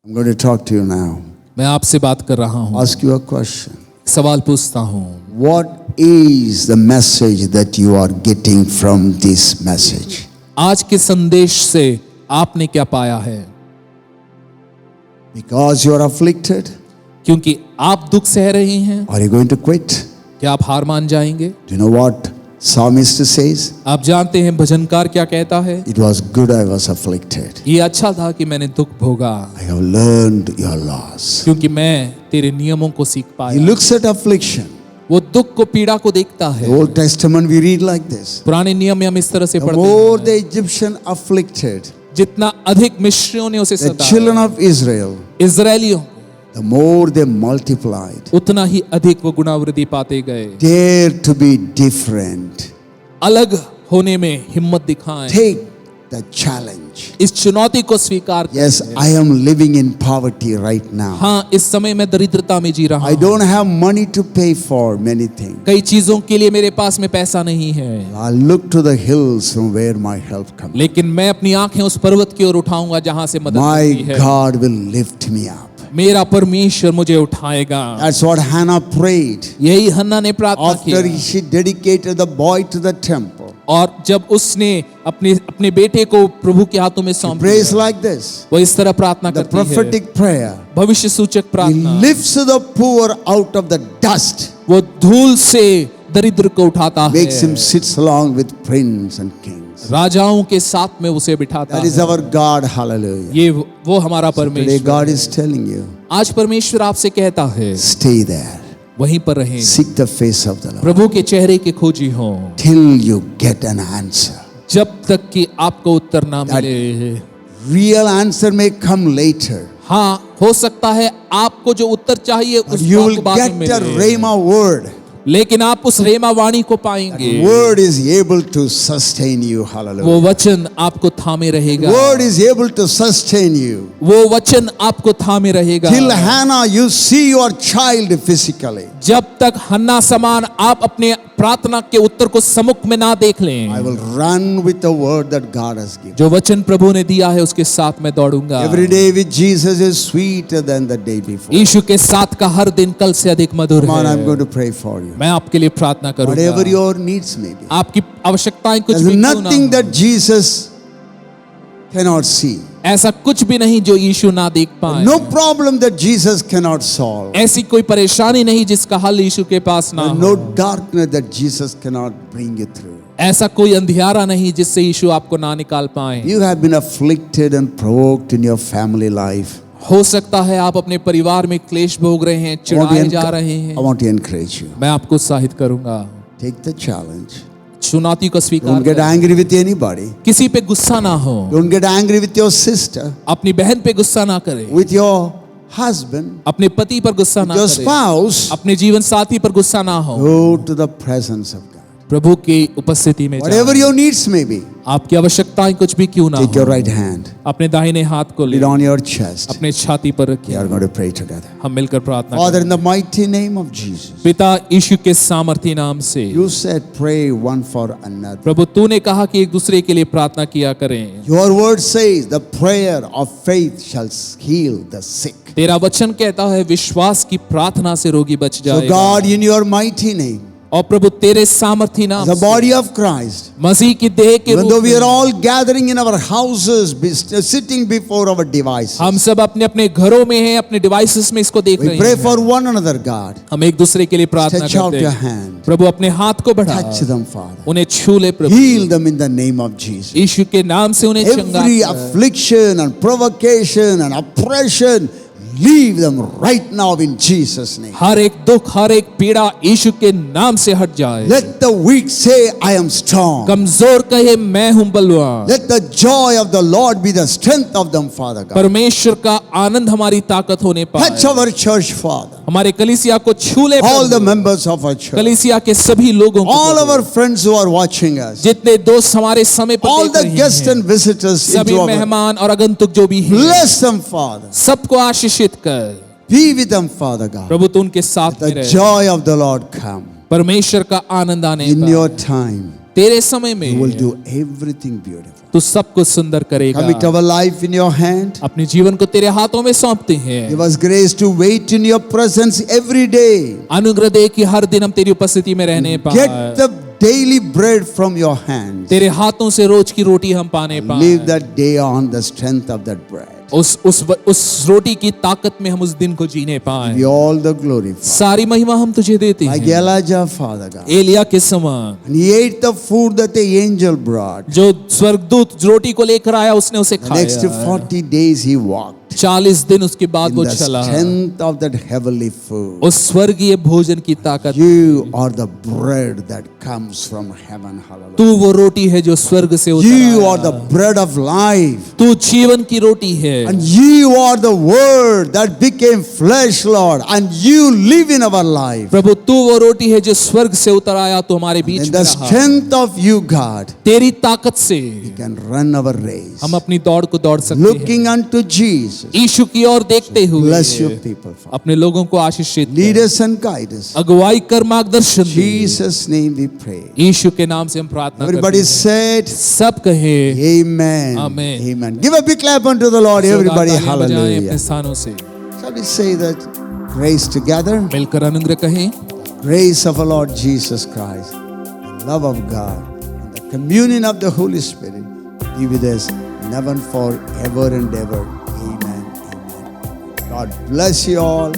S1: I'm going to talk to you now.
S2: मैं आपसे बात कर रहा हूँ,
S1: Ask you a question.
S2: सवाल पूछता हूँ,
S1: What is the message that you are getting from this message?
S2: आज के संदेश से आपने क्या पाया है?
S1: Because you are afflicted,
S2: क्योंकि आप दुख सह रही हैं,
S1: are you going to quit?
S2: क्या आप हार मान जाएंगे?
S1: Do you know what psalmist says?
S2: आप जानते हैं भजनकार क्या कहता है?
S1: It was good I was afflicted.
S2: ये अच्छा था कि मैंने दुख भोगा,
S1: I have learned your laws.
S2: क्योंकि मैं तेरे नियमों को सीख
S1: He
S2: पाया।
S1: looks at affliction.
S2: वो दुख को, पीड़ा को देखता
S1: The
S2: है।
S1: Old Testament we read like this.
S2: पुराने नियम में हम इस तरह से
S1: The
S2: पढ़ते
S1: more
S2: हैं,
S1: the Egyptian afflicted
S2: जितना अधिक मिस्रियों ने उसे
S1: the
S2: सताया,
S1: children of Israel,
S2: इजरायलियों,
S1: the more they multiplied.
S2: उतना ही अधिक वो गुणावृद्धि पाते गए।
S1: Dare to be different.
S2: अलग होने में हिम्मत दिखाएं।
S1: Take the challenge.
S2: इस चुनौती को स्वीकार करें।
S1: Yes, I am living in poverty right now.
S2: हाँ, इस समय मैं दरिद्रता में जी रहा
S1: I
S2: हूँ।
S1: don't have money to pay for many things.
S2: कई चीजों के लिए मेरे पास में पैसा नहीं है,
S1: I look to the hills from where my help comes.
S2: लेकिन मैं अपनी आंखें उस पर्वत की ओर उठाऊंगा जहां से मदद मिलती
S1: My
S2: है।
S1: God will lift me up.
S2: मेरा परमेश्वर मुझे उठाएगा।
S1: That's what Hannah prayed
S2: यही हन्ना ने प्रार्थना
S1: after
S2: की।
S1: she dedicated the boy to the temple.
S2: और जब उसने अपने बेटे को प्रभु के हाथों में सौंप
S1: Prays
S2: दिया,
S1: like this.
S2: वो इस तरह प्रार्थना
S1: The
S2: करती है।
S1: prophetic prayer.
S2: भविष्य सूचक
S1: He
S2: प्रार्थना।
S1: lifts the poor out of the dust,
S2: वो धूल से दरिद्र को उठाता
S1: makes him
S2: है,
S1: sit along with princes and kings.
S2: राजाओं के साथ में उसे बिठाता
S1: That is
S2: है।
S1: our God. Hallelujah.
S2: ये वो हमारा
S1: Today
S2: परमेश्वर।
S1: God is telling you,
S2: आज परमेश्वर आपसे कहता है,
S1: stay there.
S2: वहीं पर रहें,
S1: Seek the face of the Lord
S2: प्रभु के चेहरे के खोजी हो,
S1: till you get an answer.
S2: जब तक कि आपको उत्तर ना
S1: That-
S2: मिले।
S1: Real answer may come later.
S2: हाँ, हो सकता है आपको जो उत्तर चाहिए उस
S1: You
S2: बात
S1: will
S2: को बाद में
S1: get a
S2: मिले,
S1: rhema word.
S2: लेकिन आप उस रेमा वाणी को पाएंगे।
S1: Word is able to sustain you. Hallelujah.
S2: वो वचन आपको थामे रहेगा।
S1: Word is able to sustain you.
S2: वो वचन आपको थामे रहेगा।
S1: Till Hannah, you see your child physically.
S2: जब तक हन्ना समान आप अपने प्रार्थना के उत्तर को सम्मुख में ना देख लें,
S1: I will run with the word that God has given.
S2: जो वचन प्रभु ने दिया है उसके साथ मैं दौड़ूंगा।
S1: Every day with Jesus is sweeter than the day before.
S2: यीशु के साथ का हर दिन कल से अधिक मधुर
S1: Come on, I'm
S2: है।
S1: going to pray for you.
S2: मैं आपके लिए प्रार्थना
S1: Whatever
S2: करूंगा।
S1: your needs may be.
S2: आपकी आवश्यकताएं कुछ
S1: There's
S2: भी क्यों ना
S1: nothing
S2: हो,
S1: that Jesus cannot see.
S2: ऐसा कुछ भी नहीं जो यीशु ना देख पाए।
S1: No problem that Jesus cannot solve.
S2: ऐसी कोई परेशानी नहीं जिसका हल यीशु के पास ना
S1: No
S2: हो।
S1: darkness that Jesus cannot bring you through.
S2: ऐसा कोई अंधियारा नहीं जिससे यीशु आपको ना निकाल पाए।
S1: You have been afflicted and provoked in your family life.
S2: हो सकता है आप अपने परिवार में क्लेश भोग रहे हैं, चिढ़ाए जा रहे
S1: I
S2: हैं।
S1: want to encourage you.
S2: मैं आपको उत्साहित करूंगा,
S1: Take the challenge.
S2: चुनौती को स्वीकार
S1: Don't get
S2: करें।
S1: angry with anybody.
S2: किसी पे गुस्सा ना हो,
S1: Don't get angry with your sister,
S2: अपनी बहन पे गुस्सा ना करें,
S1: with your husband,
S2: अपने पति पर गुस्सा ना
S1: your
S2: करें,
S1: spouse.
S2: अपने जीवन साथी पर गुस्सा ना हो।
S1: Go to the presence of God.
S2: प्रभु की उपस्थिति में
S1: Whatever
S2: जाएं।
S1: your needs may be,
S2: आपकी आवश्यकताएं कुछ भी क्यों ना
S1: take your
S2: हो,
S1: right hand,
S2: अपने दाहिने हाथ को
S1: put
S2: ले
S1: it on your chest.
S2: अपने छाती पर
S1: We
S2: रखिए।
S1: are going to pray together.
S2: हम मिलकर प्रार्थना
S1: Father,
S2: करें।
S1: in the mighty name of Jesus,
S2: पिता यीशु के सामर्थी नाम से,
S1: you said pray one for another.
S2: प्रभु तूने कहा कि एक दूसरे के लिए प्रार्थना किया करें।
S1: Your word says the prayer of faith shall heal the sick.
S2: तेरा वचन कहता है विश्वास की प्रार्थना से रोगी बच
S1: So
S2: जाएगा।
S1: God, in your mighty name,
S2: और प्रभु तेरे सामर्थी नाम
S1: the
S2: से,
S1: body of Christ,
S2: मसीह की देह के
S1: even
S2: रूप
S1: though we are
S2: में
S1: all gathering in our houses, sitting before our devices,
S2: हम सब अपने अपने घरों में हैं, अपने डिवाइसेस में इसको देख
S1: we
S2: रहे
S1: pray
S2: हैं।
S1: for one another, God.
S2: हम एक दूसरे के लिए प्रार्थना
S1: Stretch out
S2: करते
S1: your
S2: हैं।
S1: hand.
S2: प्रभु अपने हाथ को बढ़ा,
S1: Touch them, Father.
S2: उन्हें छू ले प्रभु,
S1: Heal them in the name of Jesus.
S2: यीशु के नाम से उन्हें चंगा
S1: Every
S2: कर।
S1: affliction and provocation and oppression, leave them right now in Jesus' name.
S2: हर एक दुख, हर एक पीड़ा यीशु के नाम से हट जाए।
S1: Let the weak say, I am strong.
S2: कमजोर कहे मैं हूं बलवान।
S1: Let the joy of the Lord be the strength of them, Father God.
S2: परमेश्वर का आनंद हमारी ताकत होने
S1: Touch
S2: पाए।
S1: our church, Father.
S2: हमारे कलीसिया को छू ले
S1: All the
S2: Prabhu.
S1: members of our church.
S2: कलीसिया के सभी लोगों को
S1: All
S2: Prabhu.
S1: our friends who are watching us.
S2: जितने दोस्त हमारे समय पर
S1: All
S2: देख
S1: the
S2: रहे
S1: guests
S2: हैं,
S1: and visitors
S2: सभी
S1: into our.
S2: मेहमान और आगंतुक जो भी हैं,
S1: Bless them, Father.
S2: सबको आशीषित कर।
S1: Be with them, Father God.
S2: प्रभु तू उनके साथ में
S1: The
S2: रहे।
S1: joy of the Lord come.
S2: परमेश्वर का आनंद आने
S1: In
S2: पाए।
S1: your time,
S2: तेरे समय
S1: you will
S2: में
S1: do everything beautiful.
S2: तू सब कुछ सुंदर करेगा।
S1: Commit our life in your hand.
S2: अपने जीवन को तेरे हाथों में सौंपते हैं।
S1: Give us grace to wait in your presence every day.
S2: अनुग्रह दे कि हर दिन हम तेरी उपस्थिति में रहने पाए।
S1: Get the daily bread from your hands.
S2: तेरे हाथों से रोज की रोटी हम पाने पाए।
S1: Live that day on the strength of that bread.
S2: उस रोटी की ताकत में हम उस दिन को जीने पाए।
S1: Be all the glory. Father.
S2: सारी महिमा हम तुझे देते
S1: Like
S2: हैं।
S1: Elijah, Father God.
S2: एलिया के समान
S1: And he ate the food that the angel brought.
S2: जो स्वर्गदूत रोटी को लेकर आया उसने उसे
S1: The next
S2: खाया।
S1: 40 days he walked
S2: 40 दिन उसके बाद
S1: in
S2: वो
S1: the
S2: चला।
S1: strength of that heavenly food.
S2: उस स्वर्गीय भोजन की ताकत।
S1: You are the bread that comes from heaven. Hallelujah.
S2: तू वो रोटी है जो स्वर्ग से उतर
S1: You
S2: आया।
S1: are the bread of life.
S2: तू जीवन की रोटी है।
S1: And you are the word that became flesh, Lord, and you live in our life.
S2: प्रभु तू वो रोटी है जो स्वर्ग से उतर आया, तो हमारे बीच
S1: In
S2: में
S1: the
S2: रहा।
S1: strength of you, God,
S2: तेरी ताकत से
S1: we can run our race.
S2: हम अपनी दौड़ को दौड़ सकते हैं।
S1: Looking unto Jesus.
S2: यीशु की ओर देखते हुए
S1: Bless your people, Father.
S2: अपने लोगों को आशीषित
S1: Lead
S2: कर,
S1: us and guide us.
S2: अगुवाई कर, मार्गदर्शन दे।
S1: Jesus' name we pray.
S2: यीशु के नाम से हम प्रार्थना करते
S1: Everybody
S2: हैं।
S1: said,
S2: सब कहे
S1: Amen.
S2: Amen.
S1: Amen. Give a big clap unto the Lord, everybody.
S2: तालियां बजाएं अपने
S1: Hallelujah.
S2: स्थानों से।
S1: Shall we say that grace together?
S2: मिलकर अनुग्रह कहें।
S1: Grace of our Lord Jesus Christ, the love of God, and the communion of the Holy Spirit be with us now and forever and ever. Amen. Amen. God bless you all.